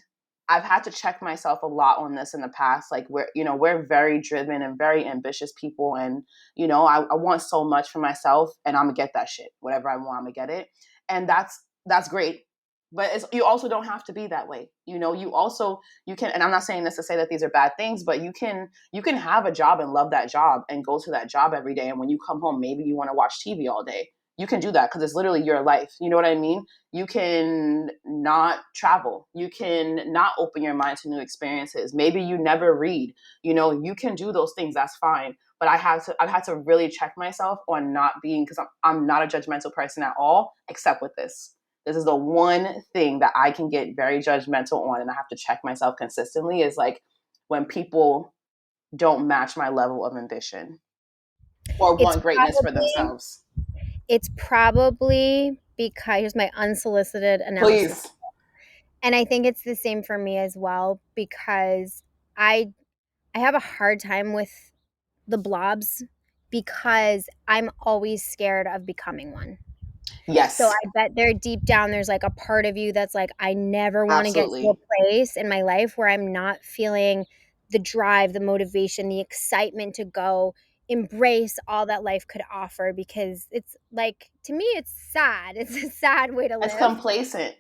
I've had to check myself a lot on this in the past. Like we're very driven and very ambitious people, and I want so much for myself, and I'm gonna get that shit. Whatever I want, I'm gonna get it, and that's great. But you also don't have to be that way. You can, and I'm not saying this to say that these are bad things, but you can have a job and love that job and go to that job every day, and when you come home, maybe you want to watch TV all day. you can do that because it's literally your life. You know what I mean? You can not travel. You can not open your mind to new experiences. Maybe you never read. You know, you can do those things. That's fine. But I've had to really check myself on not being, because I'm not a judgmental person at all, except with this. This is the one thing that I can get very judgmental on, and I have to check myself consistently, is like when people don't match my level of ambition or
It's
want greatness for
probably
themselves.
it's probably because here's my unsolicited analysis.
Please.
And I think it's the same for me as well because I I have a hard time with the blobs because I'm always scared of becoming one. So
Yes,
I bet there deep down there's like a part of you that's like I never want to get to a
absolutely.
place in my life where I'm not feeling the drive, the motivation, the excitement to go embrace all that life could offer because it's like to me it's sad. It's a sad way to
It's
live.
complacent.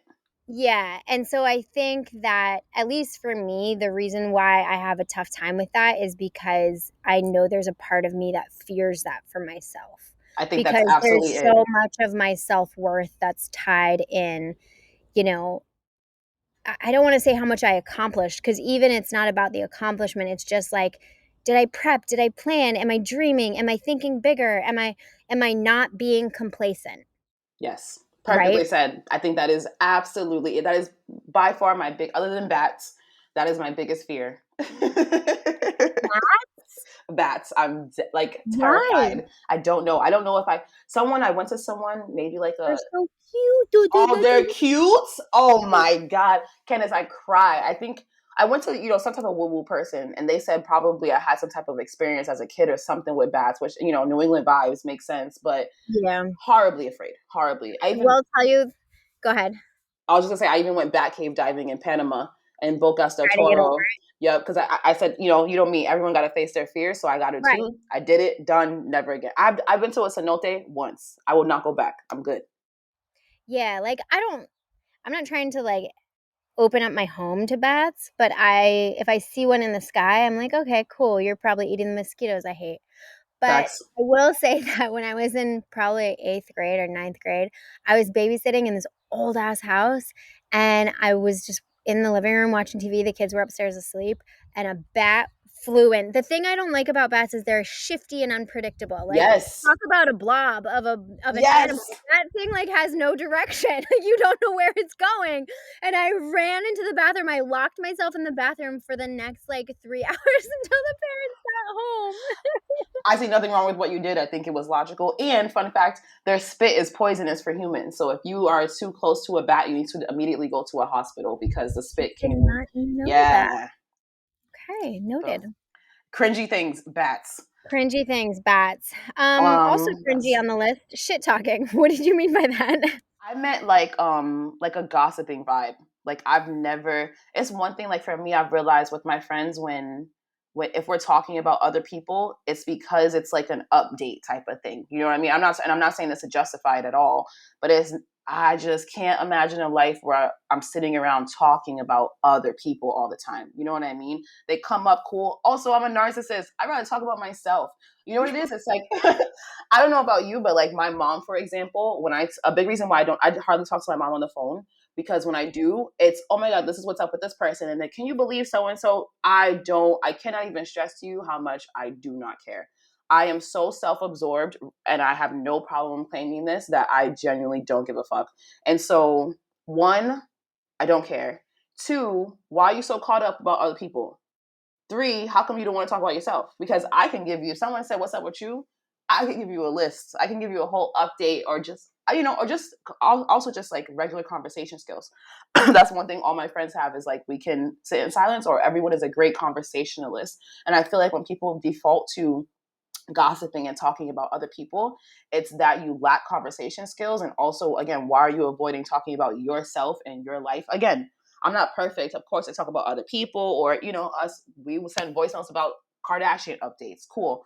Yeah, and so I think that at least for me, the reason why I have a tough time with that is because I know there's a part of me that fears that for myself.
I think that's
Because
absolutely
there's
it.
so much of my self-worth that's tied in, you know, I don't want to say how much I accomplished because even it's not about the accomplishment. It's just like, did I prep? Did I plan? Am I dreaming? Am I thinking bigger? Am I not being complacent?
Yes,
Right?
perfectly said. I think that is absolutely it. That is by far my big, other than bats, that is my biggest fear. Bats. I'm like
Why?
terrified. I don't know. I don't know if I went to someone, maybe like
They're
a,
so cute. Dude, they're
oh,
like
they're
little
cute. Oh my God. Candace, I cry. I think I went to, some type of woo woo person, and they said probably I had some type of experience as a kid or something with bats, which, New England vibes make sense, but
yeah.
horribly afraid. Horribly.
Will tell you go ahead.
I was just gonna say, I even went bat cave diving in Panama and Bocas del
Try to get over
Toro. Yep, because I said, you don't meet everyone got to face their fears, so I got it
right.
too. I did it, done, never again. I've been to a cenote once. I will not go back. I'm good.
Yeah, like I'm not trying to like open up my home to bats, but I if I see one in the sky, I'm like, okay, cool. You're probably eating the mosquitoes I hate. But
Facts.
I will say that when I was in probably 8th grade or ninth grade, I was babysitting in this old ass house and I was just in the living room watching TV. The kids were upstairs asleep and a bat flew in. The thing I don't like about bats is they're shifty and unpredictable. Like
Yes.
talk about a blob of an
Yes.
animal. That thing like has no direction. You don't know where it's going. And I ran into the bathroom. I locked myself in the bathroom for the next like 3 hours until the parents got home.
I see nothing wrong with what you did. I think it was logical. And fun fact, their spit is poisonous for humans. So if you are too close to a bat, you need to immediately go to a hospital because the spit
Did
can.
not know that.
Yeah.
Okay,
So
noted.
cringy things, bats.
Cringy things, bats. Also cringy
Yes.
on the list. Shit talking. What did you mean by that?
I meant like a gossiping vibe. Like I've never. It's one thing like for me. I've realized with my friends when if we're talking about other people, it's because it's like an update type of thing. You know what I mean? I'm not saying this to justify it at all, but it's I just can't imagine a life where I'm sitting around talking about other people all the time. You know what I mean? They come up cool. Also, I'm a narcissist. I'd rather talk about myself. You know what it is? It's like I don't know about you, but like my mom, for example, a big reason why I hardly talk to my mom on the phone because when I do, it's oh my god, this is what's up with this person, and then can you believe so and so? I cannot even stress to you how much I do not care. I am so self-absorbed, and I have no problem claiming this that I genuinely don't give a fuck. And so, one, I don't care. Two, why are you so caught up about other people? Three, how come you don't want to talk about yourself? Because I can give you, if someone said, what's up with you? I can give you a list. I can give you a whole update or just, or just also just like regular conversation skills. That's one thing all my friends have is like we can sit in silence or everyone is a great conversationalist. And I feel like when people default to gossiping and talking about other people, it's that you lack conversation skills. And also, again, why are you avoiding talking about yourself and your life? Again, I'm not perfect. Of course, I talk about other people or, us, we will send voice notes about Kardashian updates. Cool.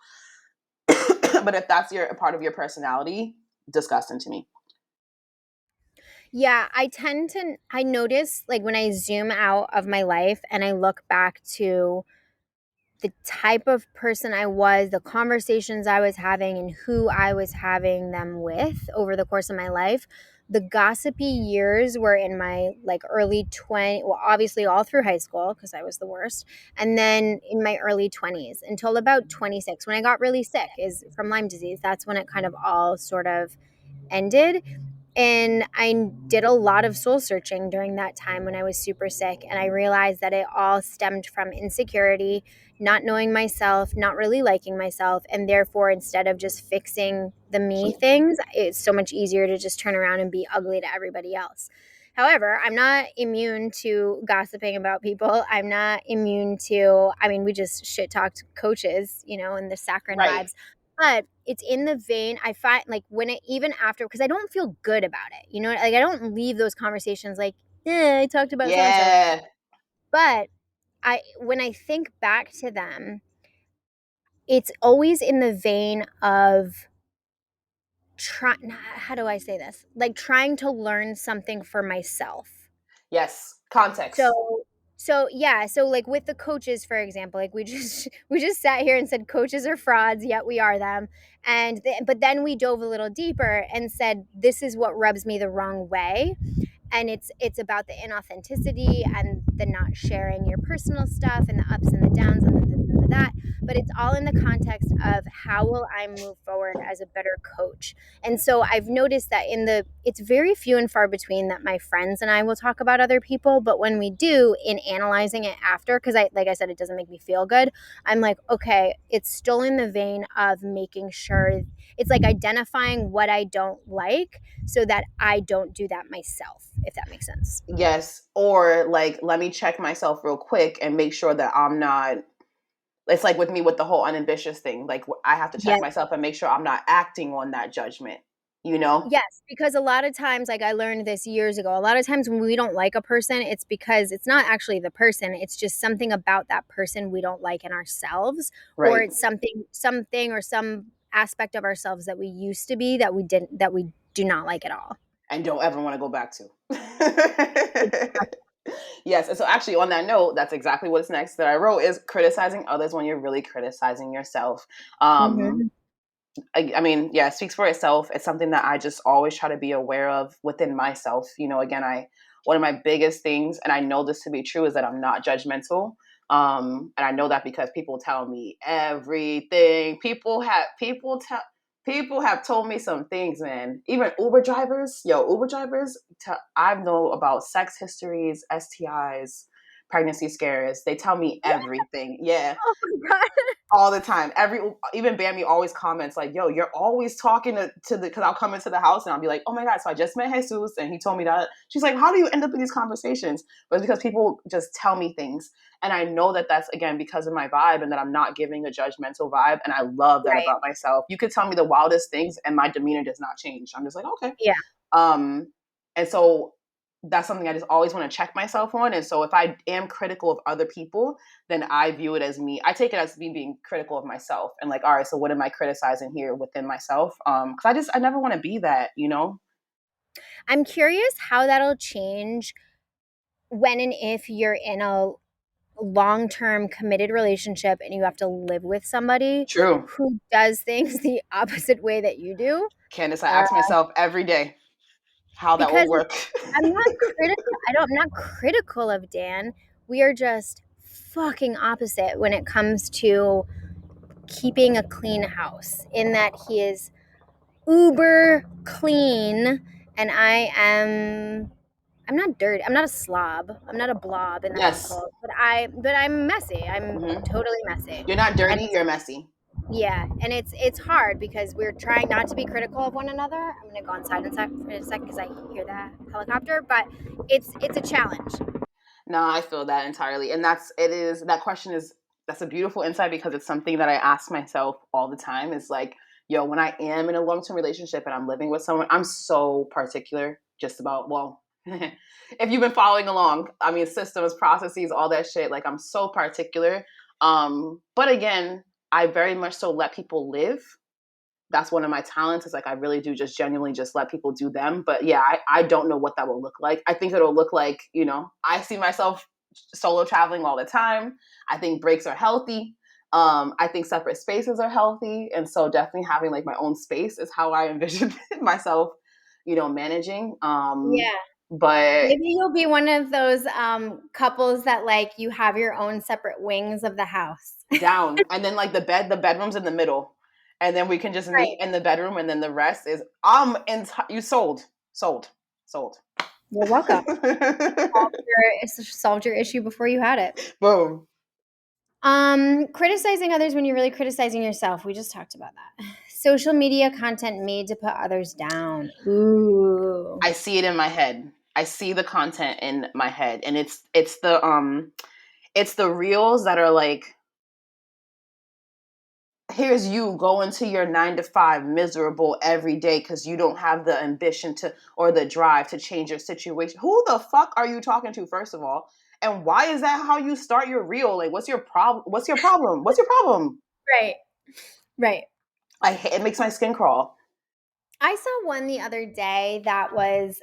But if that's a part of your personality, disgusting to me.
Yeah, I notice like when I zoom out of my life and I look back to the type of person I was, the conversations I was having, and who I was having them with over the course of my life. The gossipy years were in my like early 20, well, obviously all through high school because I was the worst. And then in my early 20s until about 26, when I got really sick is from Lyme disease. That's when it kind of all sort of ended. And I did a lot of soul searching during that time when I was super sick. And I realized that it all stemmed from insecurity, not knowing myself, not really liking myself. And therefore, instead of just fixing the me things, it's so much easier to just turn around and be ugly to everybody else. However, I'm not immune to gossiping about people. I'm not immune to, I mean, we just shit talked coaches, and the saccharine
Right.
vibes. But it's in the vein, I find, like, when it, even after, because I don't feel good about it, like I don't leave those conversations like, I talked about so and so.
Yeah.
But when I think back to them, it's always in the vein of how do I say this? Like trying to learn something for myself.
Yes. Context.
So yeah, so like with the coaches, for example, like we just we just sat here and said coaches are frauds, yet we are them. But then we dove a little deeper and said this is what rubs me the wrong way, and it's about the inauthenticity and the not sharing your personal stuff and the ups and the downs and the this and the that. But it's all in the context of how will I move forward as a better coach. And so I've noticed that it's very few and far between that my friends and I will talk about other people, but when we do, in analyzing it after, because like I said, it doesn't make me feel good, I'm like, okay, it's still in the vein of making sure, it's like identifying what I don't like so that I don't do that myself, if that makes sense.
Yes. Or like, let me check myself real quick and make sure that I'm not. It's like with me with the whole unambitious thing. Like I have to check
Yes.
myself and make sure I'm not acting on that judgment. You know.
Yes, because a lot of times, like I learned this years ago, a lot of times when we don't like a person, it's because it's not actually the person. It's just something about that person we don't like in ourselves, or
Right.
it's something or some aspect of ourselves that we used to be that we do not like at all.
And don't ever want to go back to. Yes. And so actually on that note, that's exactly what's next that I wrote is criticizing others when you're really criticizing yourself.
Mhm.
I mean, yeah, it speaks for itself. It's something that I just always try to be aware of within myself. Again, one of my biggest things, and I know this to be true, is that I'm not judgmental. And I know that because people tell me everything. People have told me some things, man. Even Uber drivers, I know about sex histories, STIs, pregnancy scares. They tell me everything. Yeah,
Oh my god.
all the time. Even Bambi always comments like, "Yo, you're always talking to the." Because I'll come into the house and I'll be like, "Oh my god!" So I just met Jesus and he told me that. She's like, "How do you end up in these conversations?" But it's because people just tell me things, and I know that that's again because of my vibe and that I'm not giving a judgmental vibe, and I love that
Right.
about myself. You could tell me the wildest things, and my demeanor does not change. I'm just like, okay.
Yeah.
Um, and so that's something I just always want to check myself on. And so if I am critical of other people, then I view it as me. I take it as me being critical of myself and like, all right, so what am I criticizing here within myself? Because I never want to be that.
I'm curious how that'll change when and if you're in a long-term committed relationship and you have to live with somebody
True.
who does things the opposite way that you do.
Candace, I
Uh,
ask myself every day how that will
because
work.
I'm not critical. I'm not critical of Dan. We are just fucking opposite when it comes to keeping a clean house. In that he is uber clean, and I'm not dirty. I'm not a slob. I'm not a blob in the
Yes.
household. But I'm messy. I'm
Hmm.
totally messy.
You're not
And
dirty, you're messy.
yeah, and it's hard because we're trying not to be critical of one another. I'm gonna go inside for a second because I hear the helicopter, but it's a challenge.
No, I feel that entirely. And that question is, that's a beautiful insight because it's something that I ask myself all the time is like, yo, when I am in a long term relationship and I'm living with someone, I'm so particular just about, well, if you've been following along, I mean, systems, processes, all that shit, like I'm so particular. But again, I very much so let people live. That's one of my talents is like I really do just genuinely just let people do them. But yeah, I don't know what that will look like. I think it'll look like, I see myself solo traveling all the time. I think breaks are healthy. I think separate spaces are healthy, and so definitely having like my own space is how I envision myself, managing.
Yeah.
But
Maybe you'll be one of those couples that like you have your own separate wings of the house.
down, and then like the bedroom's in the middle, and then we can just meet
Right.
in the bedroom, and then the rest is you sold, sold.
You're welcome. Solved your issue before you had it.
Boom.
Criticizing others when you're really criticizing yourself. We just talked about that. Social media content made to put others down. Ooh.
I see it in my head. I see the content in my head, and it's the reels that are like, here's you going to your 9 to 5 miserable every day because you don't have the ambition to or the drive to change your situation. Who the fuck are you talking to, first of all? And why is that how you start your reel? Like, what's your problem? What's your problem? What's your problem?
Right. Right.
It makes my skin crawl.
I saw one the other day that was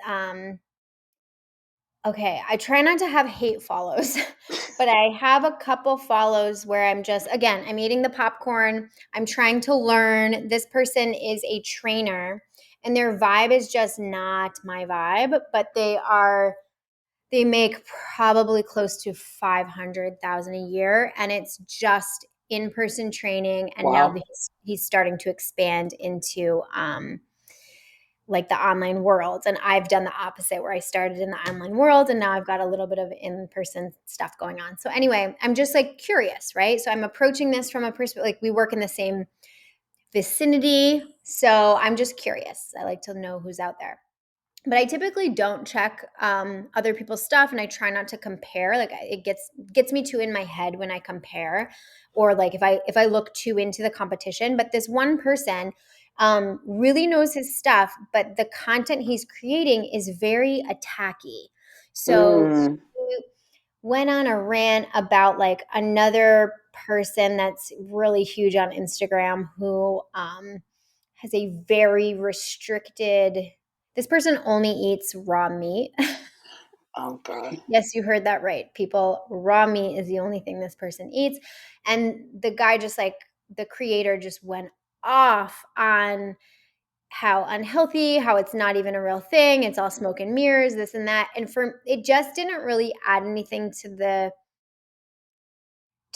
okay, I try not to have hate follows, but I have a couple follows where I'm eating the popcorn. I'm trying to learn. This person is a trainer and their vibe is just not my vibe, but they make probably close to 500,000 a year and it's just in-person training and now
Wow.
he's starting to expand into like the online world. And I've done the opposite where I started in the online world and now I've got a little bit of in-person stuff going on. So anyway, I'm just like curious, right? So I'm approaching this from a perspective, like we work in the same vicinity. So I'm just curious. I like to know who's out there. But I typically don't check other people's stuff, and I try not to compare. Like it gets me too in my head when I compare, or like if I look too into the competition. But this one person really knows his stuff, but the content he's creating is very attacky. So
Mm.
he went on a rant about like another person that's really huge on Instagram who has a very restricted. This person only eats raw meat.
Oh God.
Yes, you heard that right. People, raw meat is the only thing this person eats. And the guy just like the creator just went off on how unhealthy, how it's not even a real thing. It's all smoke and mirrors, this and that. And for it just didn't really add anything to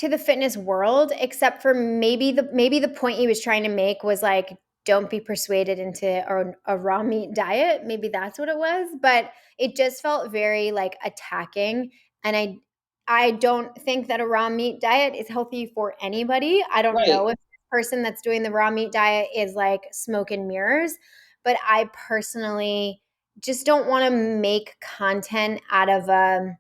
the fitness world, except for maybe the point he was trying to make was like, don't be persuaded into a raw meat diet. Maybe that's what it was, but it just felt very like attacking. And I don't think that a raw meat diet is healthy for anybody. I don't
Right.
know if the person that's doing the raw meat diet is like smoke and mirrors, but I personally just don't want to make content out of a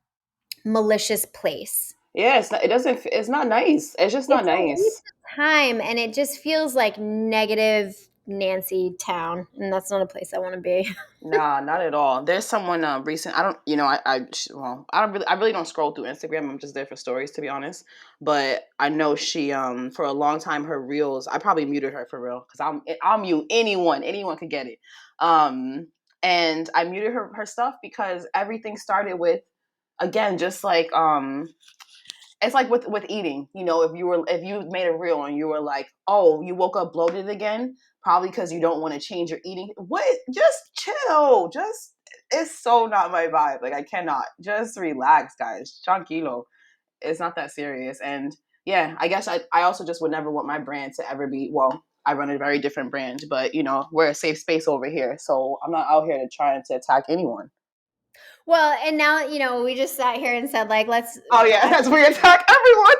malicious place.
Yeah, it doesn't. It's not nice. It's just not
It's a waste
nice.
of time and it just feels like negative Nancy town, and that's not a place I want to be.
Nah, not at all. There's someone recent. I don't. Well, I really don't scroll through Instagram. I'm just there for stories, to be honest. But I know she for a long time her reels. I probably muted her for real because I'll mute anyone. Anyone could get it. Um, and I muted her stuff because everything started with, again, just like it's like with eating. If you made a reel and you were like, oh, you woke up bloated again, probably because you don't want to change your eating. What? Just chill. Just it's so not my vibe. Like I cannot. Just relax, guys. Tranquilo. It's not that serious. And yeah, I guess I also just would never want my brand to ever be, well, I run a very different brand, but we're a safe space over here. So I'm not out here to try to attack anyone.
Well, and now, we just sat here and said like let's
Oh yeah, that's we attack everyone.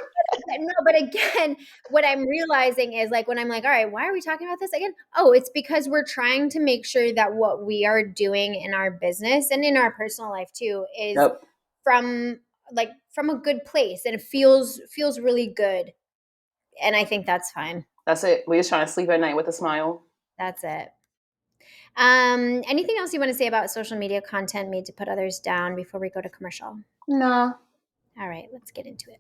no, but again, what I'm realizing is like when I'm like, all right, why are we talking about this again? Oh, it's because we're trying to make sure that what we are doing in our business and in our personal life too is
Yep.
from a good place and it feels really good. And I think that's fine.
That's it. We just trying to sleep at night with a smile.
That's it. Anything else you want to say about social media content made to put others down before we go to commercial?
Nah.
All right, let's get into it.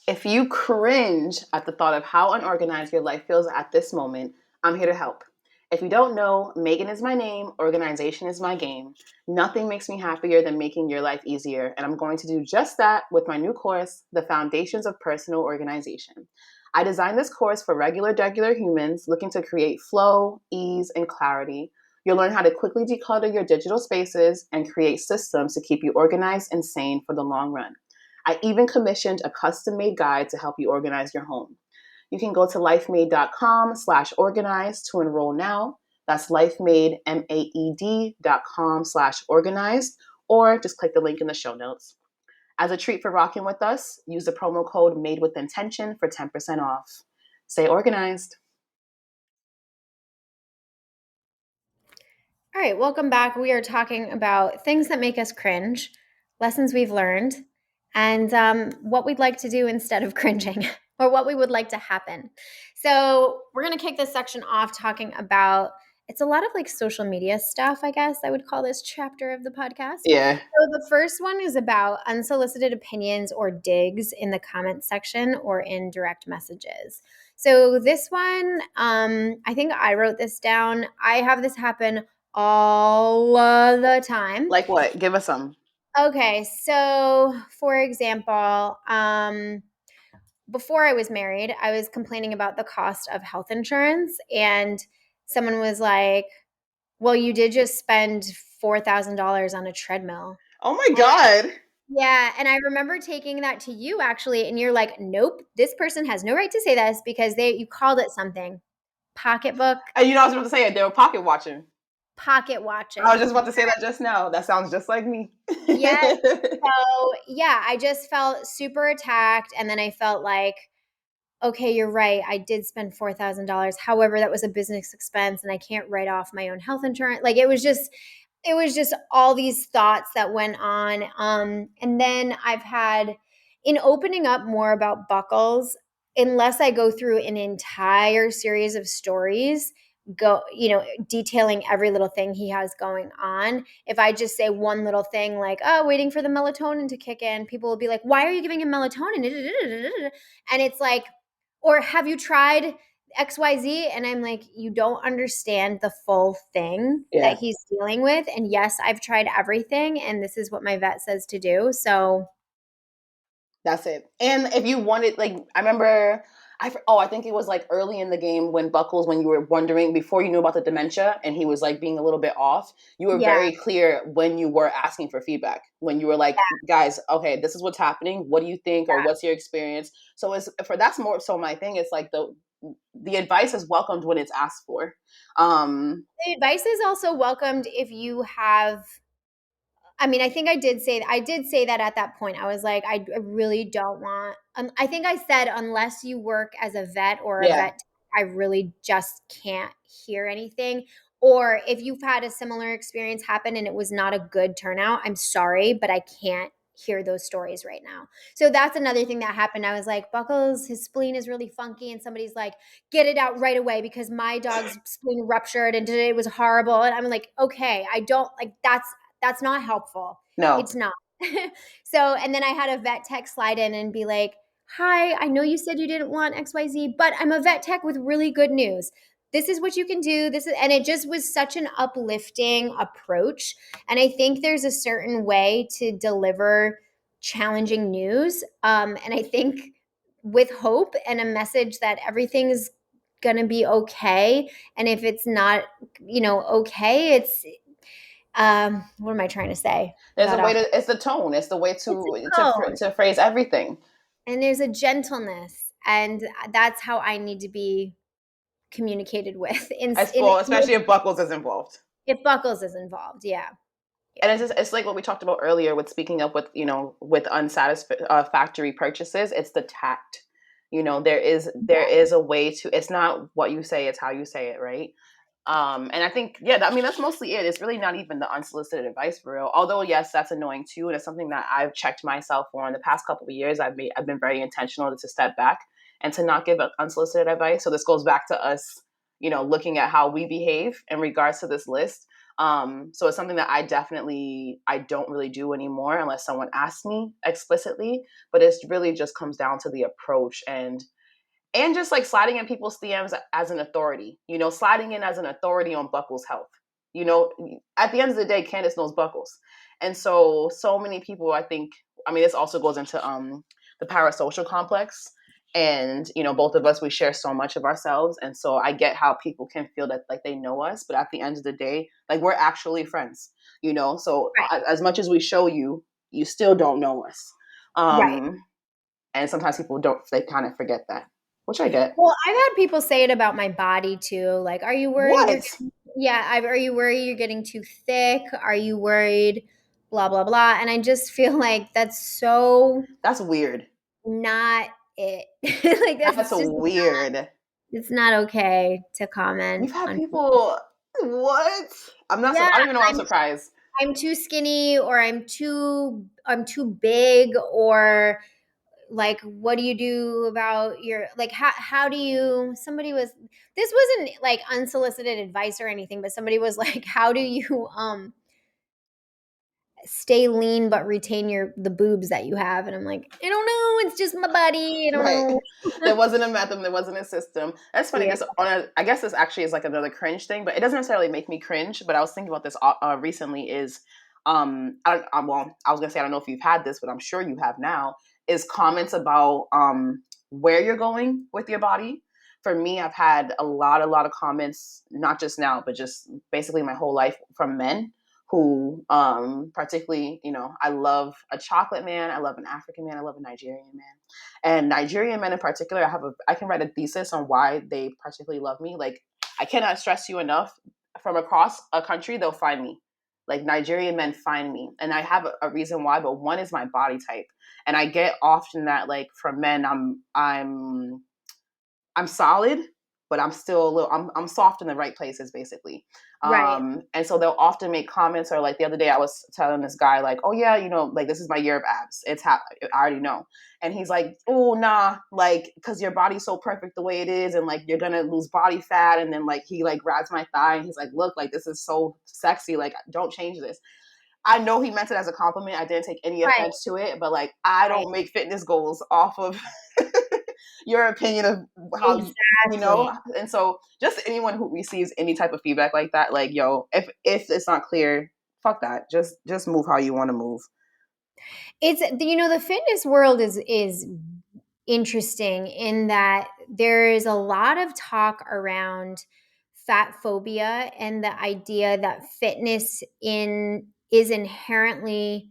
If you cringe at the thought of how unorganized your life feels at this moment, I'm here to help. If you don't know, Megan is my name, organization is my game. Nothing makes me happier than making your life easier, and I'm going to do just that with my new course, The Foundations of Personal Organization. I designed this course for regular humans looking to create flow, ease, and clarity. You'll learn how to quickly declutter your digital spaces and create systems to keep you organized and sane for the long run. I even commissioned a custom made guide to help you organize your home. You can go to lifemade.com/organize to enroll now. That's lifemade, MAED.com/organized, or just click the link in the show notes. As a treat for rocking with us, use the promo code Made with Intention for 10% off. Stay organized.
All right, welcome back. We are talking about things that make us cringe, lessons we've learned, and what we'd like to do instead of cringing, or what we would like to happen. So, we're going to kick this section off talking about it's a lot of like social media stuff, I guess I would call this chapter of the podcast.
Yeah.
So, the first one is about unsolicited opinions or digs in the comment section or in direct messages. So, this one, I think I wrote this down. I have this happen all the time.
Like what? Give us some.
Okay, so for example, before I was married, I was complaining about the cost of health insurance, and someone was like, "Well, you did just spend $4,000 on a treadmill."
Oh my
And
God.
yeah, and I remember taking that to you actually, and you're like, "Nope, this person has no right to say this because you called it something, pocketbook,
And you know, I was about to say it. They were pocket watching.
pocket
I was
watching."
just about to say that just now. That sounds just like me.
Yes. So, yeah, I just felt super attacked, and then I felt like, "Okay, you're right, I did spend $4,000. However, that was a business expense, and I can't write off my own health insurance." Like, it was just all these thoughts that went on, and then I've had in opening up more about Buckles, unless I go through an entire series of stories, detailing every little thing he has going on. If I just say one little thing like, "Oh, waiting for the melatonin to kick in," people will be like, "Why are you giving him melatonin?" And it's like, or have you tried XYZ? And I'm like, you don't understand the full thing
Yeah.
that he's dealing with. And yes, I've tried everything, and this is what my vet says to do. So,
That's it. And if you wanted, like, I remember, I think it was like early in the game when Buckles, when you were wondering before you knew about the dementia, and he was like being a little bit off. You were
yeah,
very clear when you were asking for feedback. When you were like, guys, okay, this is what's happening. What do you think, or what's your experience? So it's for that's more so my thing. It's like the advice is welcomed when it's asked for.
the advice is also welcomed if you have. I mean, I think I did say that at that point. I was like, I really don't want. I think I said unless you work as a vet or a
Yeah,
vet, I really just can't hear anything. Or if you've had a similar experience happen and it was not a good turnout, I'm sorry, but I can't hear those stories right now. So that's another thing that happened. I was like, Buckles, his spleen is really funky, and somebody's like, get it out right away because my dog's spleen ruptured and today was horrible. And I'm like, okay, I don't like that's not helpful.
no,
It's not. So, and then I had a vet tech slide in and be like, "Hi, I know you said you didn't want XYZ, but I'm a vet tech with really good news. This is what you can do. This is," and it just was such an uplifting approach. And I think there's a certain way to deliver challenging news. And I think with hope and a message that everything's going to be okay. And if it's not, okay, what am I trying to say
there's a
without
way
off?
to. It's the tone. It's the way
It's
to
a tone,
to phrase everything.
and there's a gentleness, and that's how I need to be communicated with.
As well, especially if Buckles is involved.
If Buckles is involved, yeah,
And
yeah,
it's like what we talked about earlier with speaking up with with unsatisfactory purchases. It's the tact. There is a way to. It's not what you say; it's how you say it, right? And I think, yeah, I mean, that's mostly it. It's really not even the unsolicited advice for real. Although, yes, that's annoying too, and it's something that I've checked myself for in the past couple of years. I've been very intentional to step back and to not give unsolicited advice. So this goes back to us, looking at how we behave in regards to this list. So it's something that I don't really do anymore unless someone asks me explicitly. But it's really just comes down to the approach, and and just like sliding in people's DMs as an authority, sliding in as an authority on Buckles' health. At the end of the day, Candace knows Buckles. And so many people, I think, I mean, this also goes into the parasocial complex. And, both of us, we share so much of ourselves. And so I get how people can feel that like they know us, but at the end of the day, like we're actually friends, So
Right.
as much as we show you, you still don't know us.
Right.
And sometimes people don't, they kind of forget that, which I get.
Well, I've had people say it about my body too. Like, are you worried you're
What?
getting, yeah, are you worried you're getting too thick? Are you worried blah blah blah? And I just feel like that's so
That's weird.
not it. Like
That's
that's just
weird.
it's not okay to
You've
comment
had
on
people, what? I'm not,
yeah,
I don't even know why I'm
I'm
surprised.
I'm too skinny or I'm too big or like what do you do about your like how do you somebody was this wasn't like unsolicited advice or anything but somebody was like how do you stay lean but retain the boobs that you have and I'm like I don't know it's just my body I don't
Right.
know.
There wasn't a method, there wasn't a system. That's funny.
Yeah.
Just I guess this actually is like another cringe thing, but it doesn't necessarily make me cringe. But I was thinking about this recently. Well, I was gonna say I don't know if you've had this, but I'm sure you have now. Is comments about where you're going with your body. For me, I've had a lot of comments, not just now, but just basically my whole life from men who particularly, I love a chocolate man, I love an African man, I love a Nigerian man. And Nigerian men in particular, I can write a thesis on why they particularly love me. Like I cannot stress you enough. From across a country, they'll find me. Like Nigerian men find me, and I have a reason why. But one is my body type, and I get often that like for men, I'm solid, but I'm still a little I'm soft in the right places basically.
Right.
And so they'll often make comments or like the other day I was telling this guy like, oh yeah, like this is my year of abs. I already know. And he's like, oh nah, like because your body's so perfect the way it is, and like you're gonna lose body fat. And then like he like grabs my thigh and he's like, look, like this is so sexy, like don't change this. I know he meant it as a compliment. I didn't take any
Right.
offense to it, but like I
Right.
don't make fitness goals off of your opinion of how
Exactly.
and so just anyone who receives any type of feedback like that, like yo, if it's not clear, fuck that. Just move how you want to move.
It's the fitness world is interesting in that there is a lot of talk around fat phobia and the idea that fitness in is inherently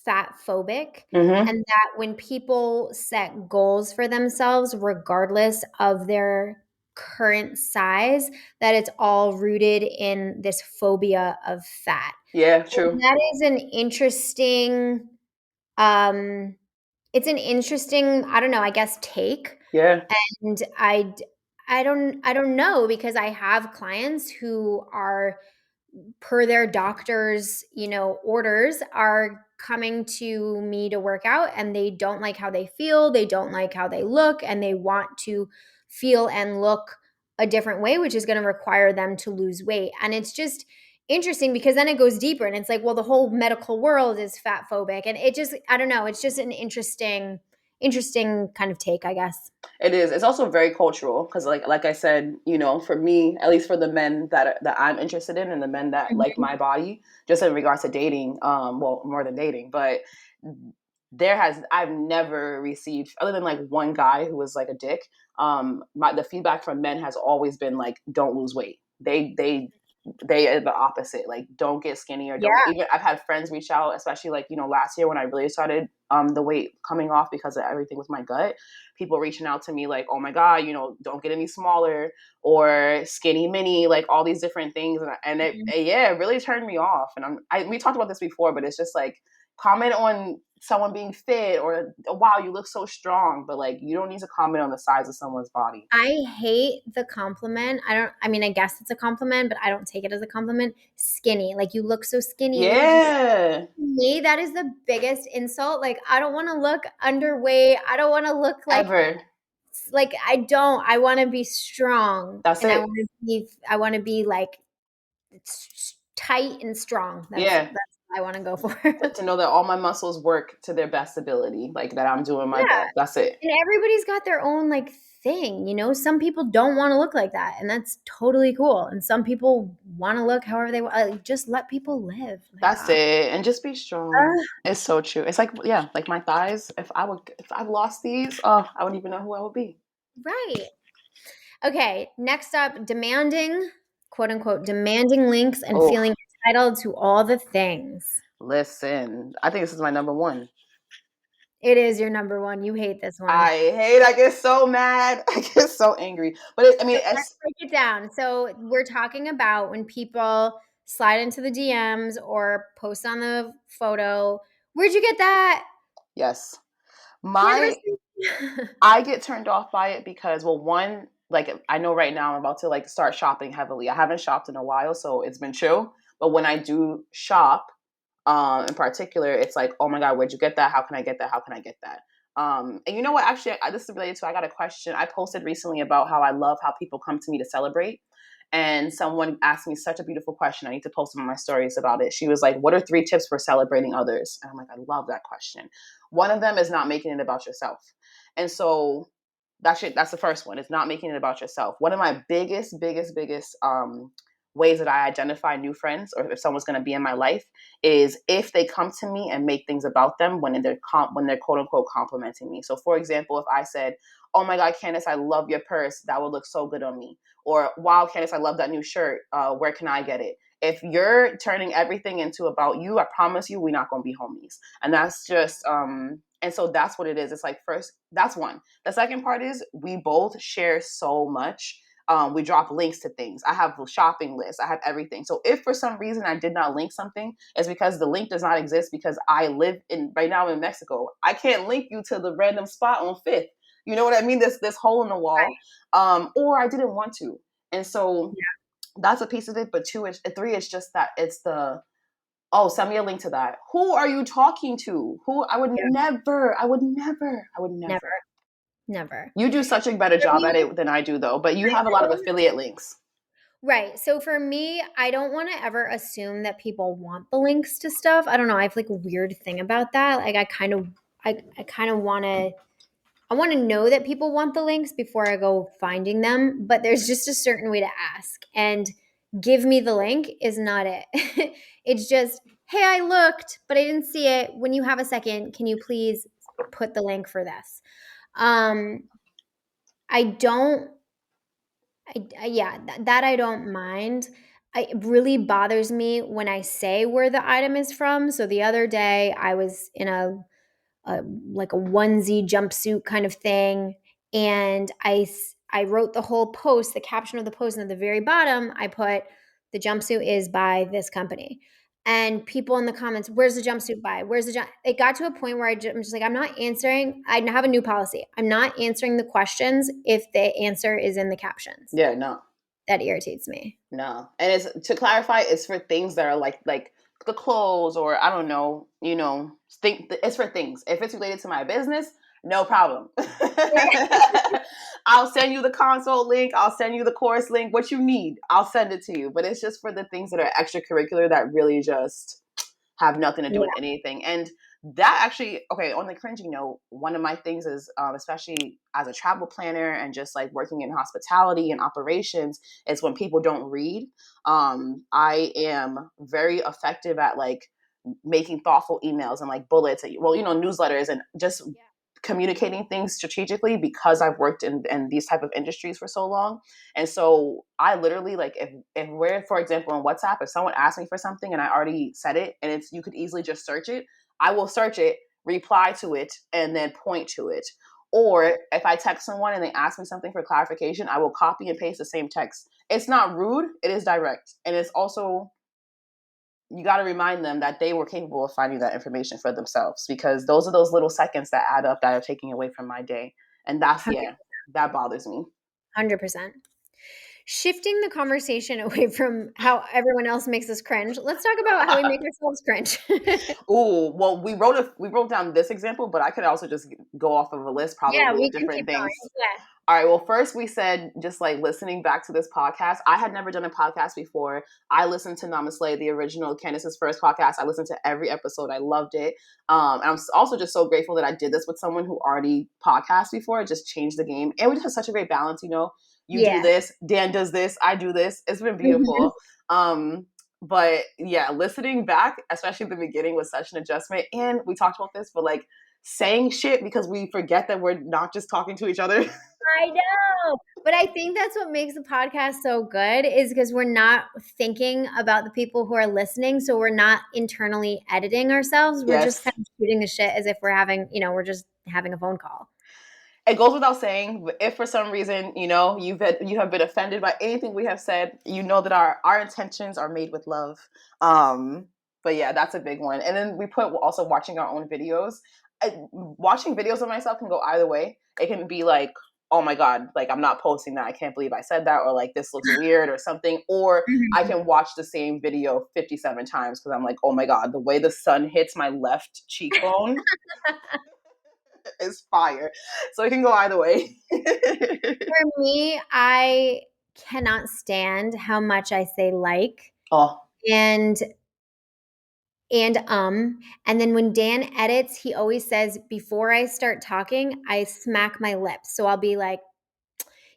fat phobic
Mm-hmm.
and that when people set goals for themselves regardless of their current size that it's all rooted in this phobia of fat.
Yeah,
And
true.
that is an interesting um it's an interesting, I don't know, I guess take.
Yeah.
And I don't know because I have clients who are per their doctor's, orders are coming to me to work out and they don't like how they feel, they don't like how they look and they want to feel and look a different way which is going to require them to lose weight. And it's just interesting because then it goes deeper and it's like, well, the whole medical world is fat phobic and it just I don't know, it's just an interesting kind of take, I guess.
It is. It's also very cultural because, like I said, for me, at least for the men that I'm interested in, and the men that like
Mhm.
my body, just in regards to dating, well, more than dating, but I've never received other than like one guy who was like a dick. The feedback from men has always been like, don't lose weight. They are the opposite. Like, don't get skinny or don't
Yeah.
even. I've had friends reach out, especially like last year when I really started the weight coming off because of everything with my gut. People reaching out to me like, oh my god, don't get any smaller or skinny mini, like all these different things, and
Mhm.
yeah, it really turned me off. And we talked about this before, but it's just like comment on someone being fit or wow, you look so strong, but like you don't need to comment on the size of someone's body.
I hate the compliment. I mean, I guess it's a compliment, but I don't take it as a compliment. Skinny. Like you look so skinny. You look
Yeah,
me, that is the biggest insult. Like I don't want to look underweight. I don't want to look
ever.
like I don't. I want to be strong
That's
and
it.
I want to be like tight and strong. That's
Yeah.
what I want to go for.
To know that all my muscles work to their best ability, like that I'm doing my
Yeah.
best. That's it.
And everybody's got their own like thing, some people don't want to look like that, and that's totally cool. And some people want to look however they want. Like, just let people live. My
That's
God.
it. And just be strong. It's so true. It's like, yeah, like my thighs. If I've lost these, oh, I wouldn't even know who I would be.
Right. Okay. Next up, demanding, quote unquote, demanding links and
Oh,
feeling entitled to all the things.
listen. I think this is my number one.
It is your number one. You hate this one.
I get so mad. I get so angry. But I mean,
So let's break it down. So we're talking about when people slide into the DMs or post on the photo. Where'd you get that?
yes.
Here's
My
my
I get turned off by it because, well, one, like I know right now I'm about to like start shopping heavily. I haven't shopped in a while, so it's been chill. But when I do shop, in particular, it's like, oh my God, where'd you get that? How can I get that? How can I get that? And you know what? Actually, this is related to. I got a question. I posted recently about how I love how people come to me to celebrate. And someone asked me such a beautiful question. I need to post some of my stories about it. She was like, what are 3 tips for celebrating others? And I'm like, I love that question. One of them is not making it about yourself. And so that's the first one. It's not making it about yourself. One of my biggest ways that I identify new friends, or if someone's going to be in my life, is if they come to me and make things about them when they're quote unquote complimenting me. So, for example, if I said, "Oh my God, Candace, I love your purse. That would look so good on me," or "Wow, Candace, I love that new shirt. Where can I get it?" If you're turning everything into about you, I promise you, we're not going to be homies. And that's just and so that's what it is. It's like, first, that's one. The second part is we both share so much. We drop links to things. I have a shopping list. I have everything. So if for some reason I did not link something, it's because the link does not exist because I live in right now in Mexico. I can't link you to the random spot on Fifth. You know what I mean? This hole in the wall. Or I didn't want to. And so that's a piece of it. But three is just that it's the, oh, send me a link to that. Who are you talking to? Who? I would
Yeah.
never. I would never. I would never.
Never. Never.
You do such a better
For
job
me,
at it than I do, though. But you
I
have a lot of
don't.
affiliate links.
Right. So for me, I don't want to ever assume that people want the links to stuff. I don't know. I have like a weird thing about that. Like I kind of want to know that people want the links before I go finding them, but there's just a certain way to ask. And give me the link is not it. It's just, hey, I looked, but I didn't see it. When you have a second, can you please put the link for this? Um, I don't yeah, that I don't mind. It really bothers me when I say where the item is from. So the other day I was in a like a onesie jumpsuit kind of thing, and I wrote the whole post, the caption of the post, and at the very bottom I put the jumpsuit is by this company. And people in the comments, where's the jumpsuit by? Where's the jump? It got to a point where I'm just like, I'm not answering. I have a new policy. I'm not answering the questions if the answer is in the captions.
Yeah, no,
That irritates me.
no. And it's to clarify, it's for things that are like the clothes, or I don't know, think it's for things. If it's related to my business, no problem. I'll send you the console link. I'll send you the course link. What you need, I'll send it to you. But it's just for the things that are extracurricular that really just have nothing to do with
Yeah.
anything. And that actually, okay, on the cringing note, one of my things is, especially as a travel planner and just like working in hospitality and operations, is when people don't read. I am very effective at like making thoughtful emails and like bullets, well, newsletters, and just
Yeah.
communicating things strategically because I've worked in these type of industries for so long. And so I literally, like, if we're, for example, on WhatsApp, if someone asks me for something and I already said it and you could easily just search it, I will search it, reply to it, and then point to it. Or if I text someone and they ask me something for clarification, I will copy and paste the same text. It's not rude, it is direct. And it's also, you got to remind them that they were capable of finding that information for themselves, because those are those little seconds that add up that are taking away from my day. And that's, yeah, that bothers me.
100%. Shifting the conversation away from how everyone else makes us cringe, let's talk about how we make ourselves cringe.
Oh, well, we wrote down this example, but I could also just go off of a list
Yeah,
probably
we
of
can
different
keep
things.
going. Yeah.
All right. Well, first we said just like listening back to this podcast. I had never done a podcast before. I listened to Namaste, the original Candace's first podcast. I listened to every episode. I loved it. And I'm also just so grateful that I did this with someone who already podcast before. It just changed the game. And we just have such a great balance, you know. You do
Yeah.
this, Dan does this, I do this. It's been
Mhm.
beautiful. But yeah, listening back, especially the beginning, was such an adjustment. And we talked about this, but like saying shit because we forget that we're not just talking to each other.
I know. But I think that's what makes the podcast so good is because we're not thinking about the people who are listening. So we're not internally editing ourselves. We're just
Yes.
kind of shooting the shit as if we're having, we're just having a phone call.
It goes without saying, but if for some reason, you have been offended by anything we have said, you know that our intentions are made with love. Um, but yeah, that's a big one. And then we put also watching our own videos. Watching videos of myself can go either way. It can be like, oh my god, like I'm not posting that. I can't believe I said that, or like this looks weird or something. Or I
Mhm.
can watch the same video 57 times because I'm like, oh my god, the way the sun hits my left cheekbone is fire. So it can go either way.
For me, I cannot stand how much I say like
Oh,
and and and then when Dan edits, he always says before I start talking, I smack my lips. So I'll be like,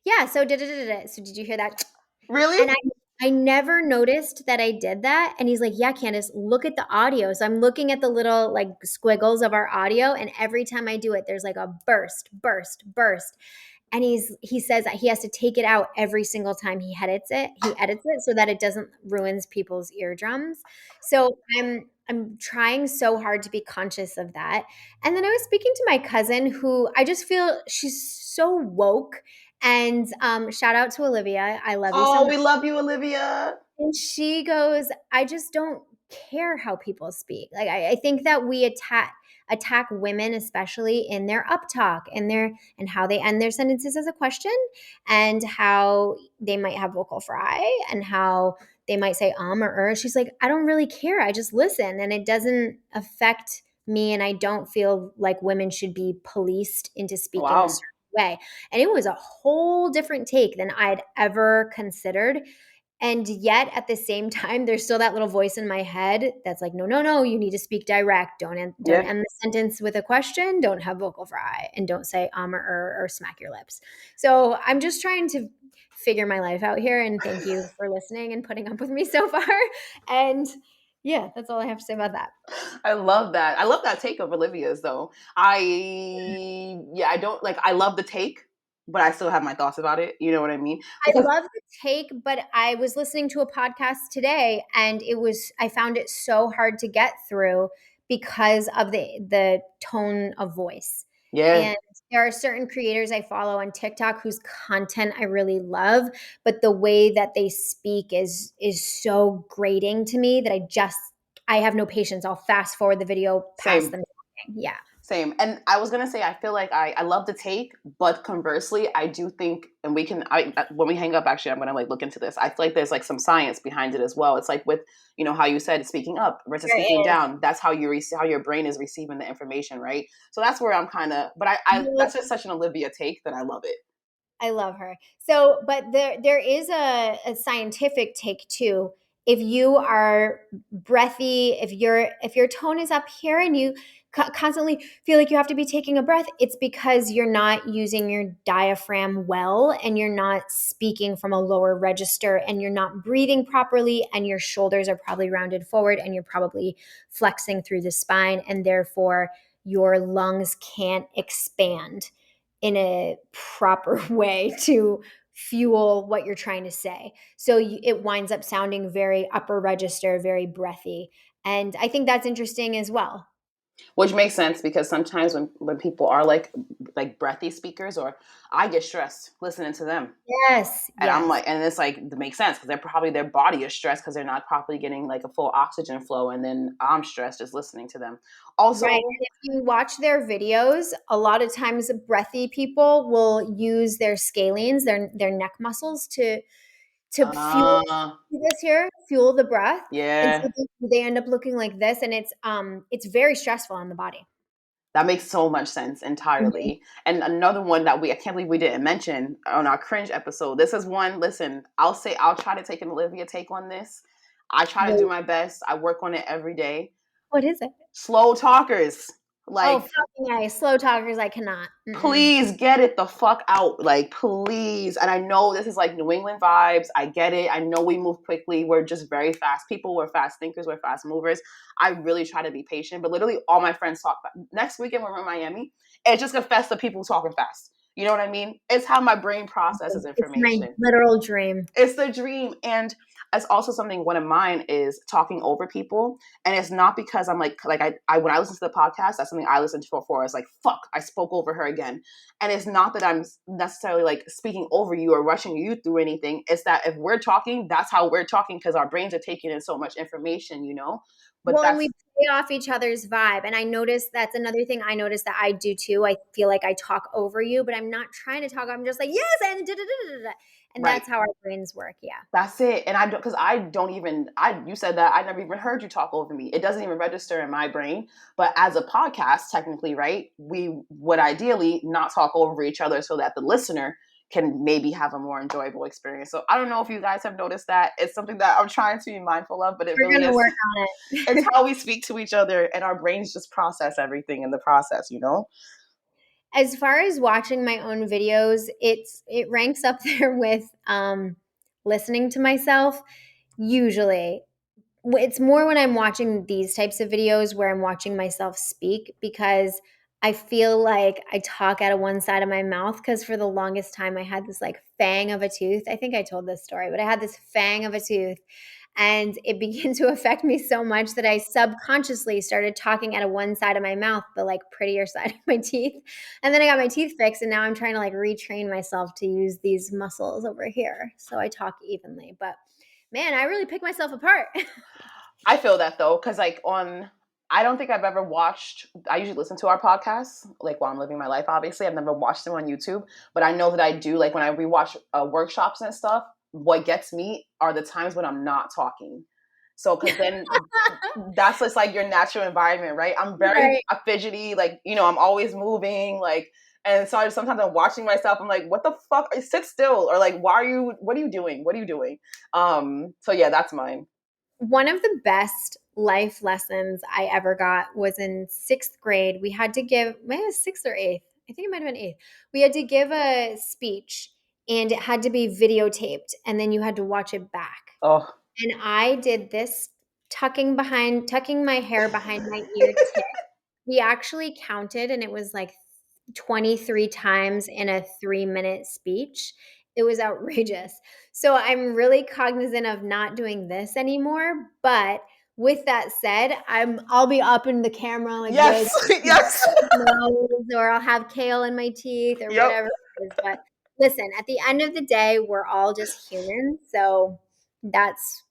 "Yeah, so da da da da. So did you hear that?"
really?
And I never noticed that I did that. And he's like, "Yeah, Candace, look at the audio." So I'm looking at the little like squiggles of our audio, and every time I do it, there's like a burst, burst, burst. And he says that he has to take it out every single time he edits it so that it doesn't ruins people's eardrums. So I'm trying so hard to be conscious of that. And then I was speaking to my cousin who I just feel she's so woke. And shout out to Olivia. I love you so
Oh,
much.
we love you, Olivia.
And she goes, I just don't care how people speak. Like I think that we attack women, especially in their uptalk and how they end their sentences as a question, and how they might have vocal fry, and how they might say or. She's like, I don't really care. I just listen, and it doesn't affect me, and I don't feel like women should be policed into speaking a
Wow.
certain way. And it was a whole different take than I'd ever considered, and yet at the same time, there's still that little voice in my head that's like, no, no, no, you need to speak direct. Don't
Yeah.
end the sentence with a question. Don't have vocal fry, and don't say or smack your lips. So I'm just trying to figure my life out here. And thank you for listening and putting up with me so far. And yeah, that's all I have to say about that.
I love that. I love that take of Olivia's though. I don't like I love the take, but I still have my thoughts about it. You know what I mean?
I
Because
love the take, but I was listening to a podcast today and I found it so hard to get through because of the tone of voice.
yeah,
And there are certain creators I follow on TikTok whose content I really love, but the way that they speak is so grating to me that I have no patience. I'll fast forward the video past
same.
them talking. Yeah.
Same. And I was gonna say, I feel like I love the take, but conversely, I do think, and we can, when we hang up, actually, I'm gonna like look into this. I feel like there's like some science behind it as well. It's like with, how you said speaking up versus
There
speaking
is.
down. That's how how your brain is receiving the information, right? So that's where I'm kind of, but
You
that's just such an Olivia take that I love it.
I love her. So, but there is a scientific take too. If you are breathy, if your tone is up here and you constantly feel like you have to be taking a breath, it's because you're not using your diaphragm well, and you're not speaking from a lower register, and you're not breathing properly, and your shoulders are probably rounded forward, and you're probably flexing through the spine, and therefore your lungs can't expand in a proper way to fuel what you're trying to say. So it winds up sounding very upper register, very breathy. And I think that's interesting as well.
Which makes sense because sometimes when people are like breathy speakers, or I get stressed listening to them.
Yes,
And I'm
yes.
like, and it's like, it makes sense because they're probably their body is stressed because they're not properly getting like a full oxygen flow. And then I'm stressed just listening to them.
Right.
Also,
And if you watch their videos, a lot of times breathy people will use their scalenes, their neck muscles to fuel
uh,
this here, fuel the breath. And so
yeah,
they end up looking like this, and it's very stressful on the body.
That makes so much sense
Mhm.
entirely. And another one that I can't believe we didn't mention on our cringe episode. This is one, listen, I'll try to take an Olivia take on this. I try to do
Wait,
my best. I work on it every day.
what is it?
Slow talkers.
Oh,
Like,
fucking A. Slow talkers, I cannot. Mm-mm.
please get it the fuck out. Like, please. And I know this is like New England vibes. I get it. I know we move quickly. We're just very fast people. We're fast thinkers. We're fast movers. I really try to be patient, but literally all my friends talk. Next weekend when we're in Miami, it's just a fest of people talking fast. You know what I mean? It's how my brain processes
It's my
information.
literal dream.
It's the dream. And it's also something, one of mine is talking over people. And it's not because I'm like I when I listen to the podcast, that's something I listened to before. It's like, fuck, I spoke over her again. And it's not that I'm necessarily like speaking over you or rushing you through anything. It's that if we're talking, that's how we're talking because our brains are taking in so much information, you know? But
Well, and we
that's
play off each other's vibe. And I noticed that's another thing I noticed that I do too. I feel like I talk over you, but I'm not trying to talk. I'm just like, yes, and da da da da da. And
right.
that's how our brains work. Yeah.
That's it. And I don't, because I don't even, you said that I never even heard you talk over me. It doesn't even register in my brain. But as a podcast, technically, right, we would ideally not talk over each other so that the listener can maybe have a more enjoyable experience. So I don't know if you guys have noticed that. It's something that I'm trying to be mindful of, but it
We're
really
going to
is.
work on
It's
it.
how we speak to each other and our brains just process everything in the process, you know?
As far as watching my own videos, it ranks up there with listening to myself usually. It's more when I'm watching these types of videos where I'm watching myself speak because I feel like I talk out of one side of my mouth because for the longest time I had this like fang of a tooth. I think I told this story, but I had this fang of a tooth and it began to affect me so much that I subconsciously started talking out of one side of my mouth, the like prettier side of my teeth. And then I got my teeth fixed and now I'm trying to like retrain myself to use these muscles over here so I talk evenly. But man, I really pick myself apart.
I feel that though, because I don't think I've ever watched. I usually listen to our podcasts like while I'm living my life. Obviously, I've never watched them on YouTube, but I know that I do. Like when I rewatch workshops and stuff, what gets me are the times when I'm not talking. So, because then that's just like your natural environment, right? I'm very
Right.
fidgety, like I'm always moving, like. And so sometimes I'm watching myself. I'm like, "What the fuck? Sit still!" Or like, "Why are you? What are you doing? What are you doing?" So yeah, that's mine.
One of the best life lessons I ever got was in sixth grade. We had to give, maybe it was sixth or eighth. I think it might have been eighth. We had to give a speech and it had to be videotaped and then you had to watch it back.
Oh,
And I did this tucking my hair behind my ear tip. We actually counted and it was like 23 times in a 3-minute speech. It was outrageous. So I'm really cognizant of not doing this anymore. But with that said, I'll be up in the camera like this,
yes, yes.
or I'll have kale in my teeth or
Yep.
whatever it is. But listen, at the end of the day, we're all just human. So that's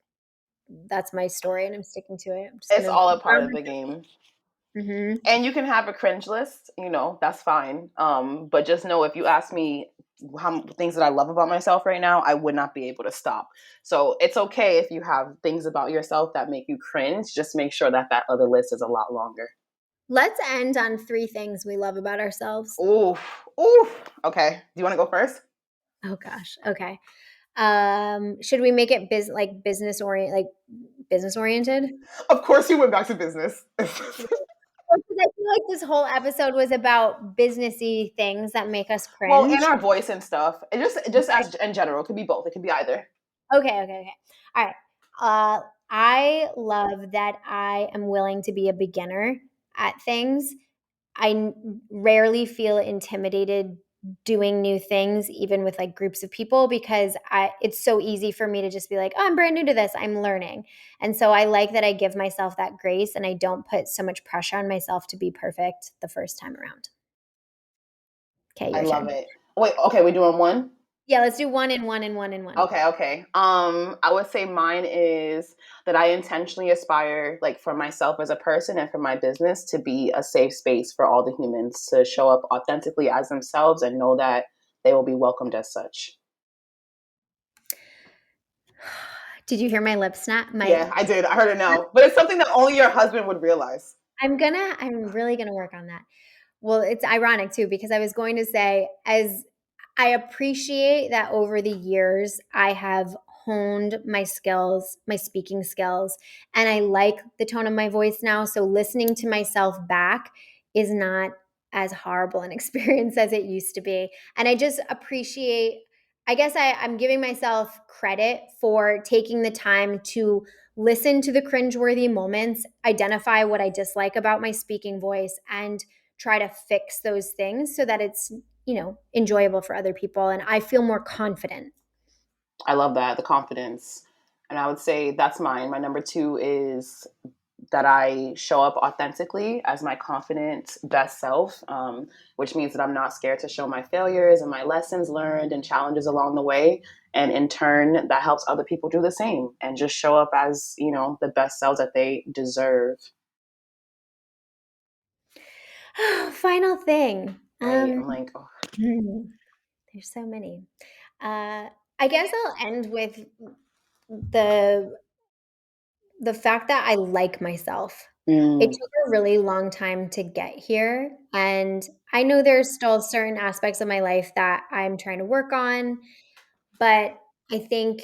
my story and I'm sticking to it. I'm just
It's
gonna
all a part of the game.
hmm
And you can have a cringe list, that's fine. But just know if you ask me how things that I love about myself right now, I would not be able to stop. So it's okay if you have things about yourself that make you cringe. Just make sure that that other list is a lot longer.
Let's end on 3 things we love about ourselves.
Oof, oof. Okay. Do you want to go first?
Oh gosh. Okay. Should we make it business oriented?
Of course, you went back to business.
Well, 'cause I feel like this whole episode was about businessy things that make us
Well, in
cringe.
our voice and stuff. It just as in general, it could be both. It could be either.
Okay, okay, okay. All right. I love that I am willing to be a beginner at things. Rarely feel intimidated doing new things, even with like groups of people, because it's so easy for me to just be like, oh, I'm brand new to this. I'm learning. And so I like that I give myself that grace and I don't put so much pressure on myself to be perfect the first time around. Okay,
I
your
love
turn.
it. Wait, okay, we're doing one?
Yeah, let's do one and one and one and one.
Okay, okay. I would say mine is that I intentionally aspire, like for myself as a person and for my business, to be a safe space for all the humans to show up authentically as themselves and know that they will be welcomed as such.
Did you hear my lip snap? My
Yeah, I did. I heard it now. But it's something that only your husband would realize.
I'm really gonna work on that. Well, it's ironic too because I was going to say, as I appreciate that over the years I have honed my skills, my speaking skills, and I like the tone of my voice now. So listening to myself back is not as horrible an experience as it used to be. And I just appreciate, I guess I'm giving myself credit for taking the time to listen to the cringeworthy moments, identify what I dislike about my speaking voice, and try to fix those things so that it's, enjoyable for other people and I feel more confident.
I love that, the confidence. And I would say that's mine. My number two is that I show up authentically as my confident best self, which means that I'm not scared to show my failures and my lessons learned and challenges along the way. And in turn, that helps other people do the same and just show up as, the best selves that they deserve.
Final thing.
Right. I'm like, oh.
There's so many. Uh, I guess I'll end with the the fact that I like myself. It
Mm,
took a really long time to get here, and I know there's still certain aspects of my life that I'm trying to work on, but I think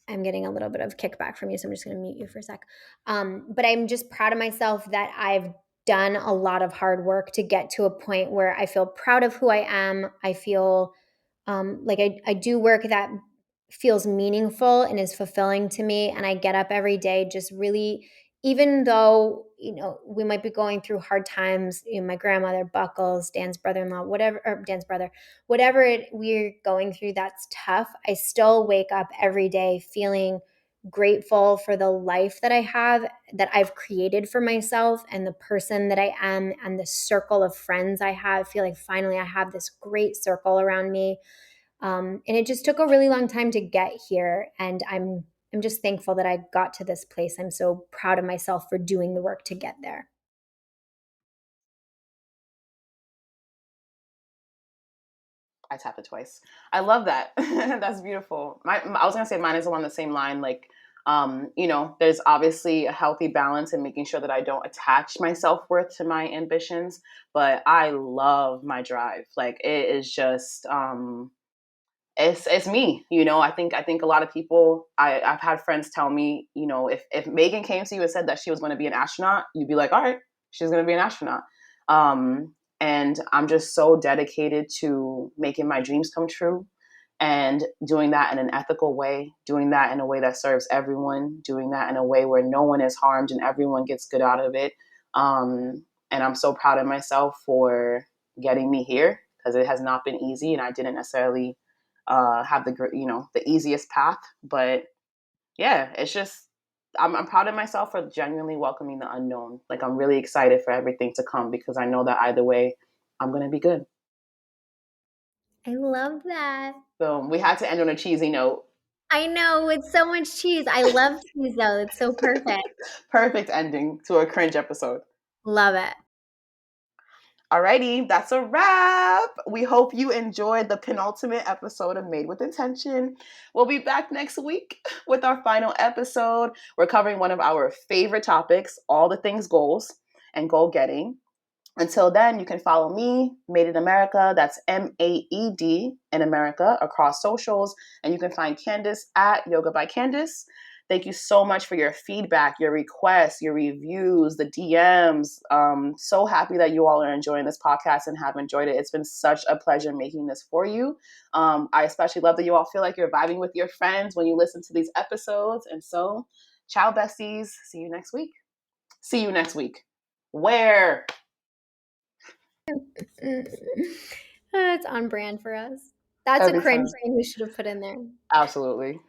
I'm getting a little bit of kickback from you, so I'm just gonna mute you for a sec. But I'm just proud of myself that I've done a lot of hard work to get to a point where I feel proud of who I am. I feel like I do work that feels meaningful and is fulfilling to me. And I get up every day just really, even though, we might be going through hard times, my grandmother, Buckles, Dan's brother-in-law, whatever, or Dan's brother, whatever we're going through that's tough, I still wake up every day feeling grateful for the life that I have, that I've created for myself, and the person that I am, and the circle of friends I have. I feel like finally I have this great circle around me, and it just took a really long time to get here. And I'm just thankful that I got to this place. I'm so proud of myself for doing the work to get there.
I tapped it twice. I love that. That's beautiful. I was gonna say mine is along the same line. Like, there's obviously a healthy balance in making sure that I don't attach my self worth to my ambitions, but I love my drive. Like, it is just, it's me. I think a lot of people. I've had friends tell me, if Megan came to you and said that she was going to be an astronaut, you'd be like, all right, she's going to be an astronaut. Um, and I'm just so dedicated to making my dreams come true and doing that in an ethical way, doing that in a way that serves everyone, doing that in a way where no one is harmed and everyone gets good out of it. And I'm so proud of myself for getting me here because it has not been easy and I didn't necessarily have the easiest path. But yeah, it's just I'm proud of myself for genuinely welcoming the unknown. Like I'm really excited for everything to come because I know that either way, I'm gonna be good.
I love that.
So we had to end on a cheesy note.
I know, it's so much cheese. I love cheese though. It's so perfect.
Perfect ending to a cringe episode.
Love it.
Alrighty, that's a wrap. We hope you enjoyed the penultimate episode of Made with Intention. We'll be back next week with our final episode. We're covering one of our favorite topics, all the things goals and goal getting. Until then, you can follow me, Made in America, that's Maed in America, across socials. And you can find Candace at Yoga by Candace. Thank you so much for your feedback, your requests, your reviews, the DMs. So happy that you all are enjoying this podcast and have enjoyed it. It's been such a pleasure making this for you. I especially love that you all feel like you're vibing with your friends when you listen to these episodes. And so, ciao, besties. See you next week. See you next week. Where?
It's on brand for us. That's a
Every
cringe
time.
thing we should have put in there.
Absolutely.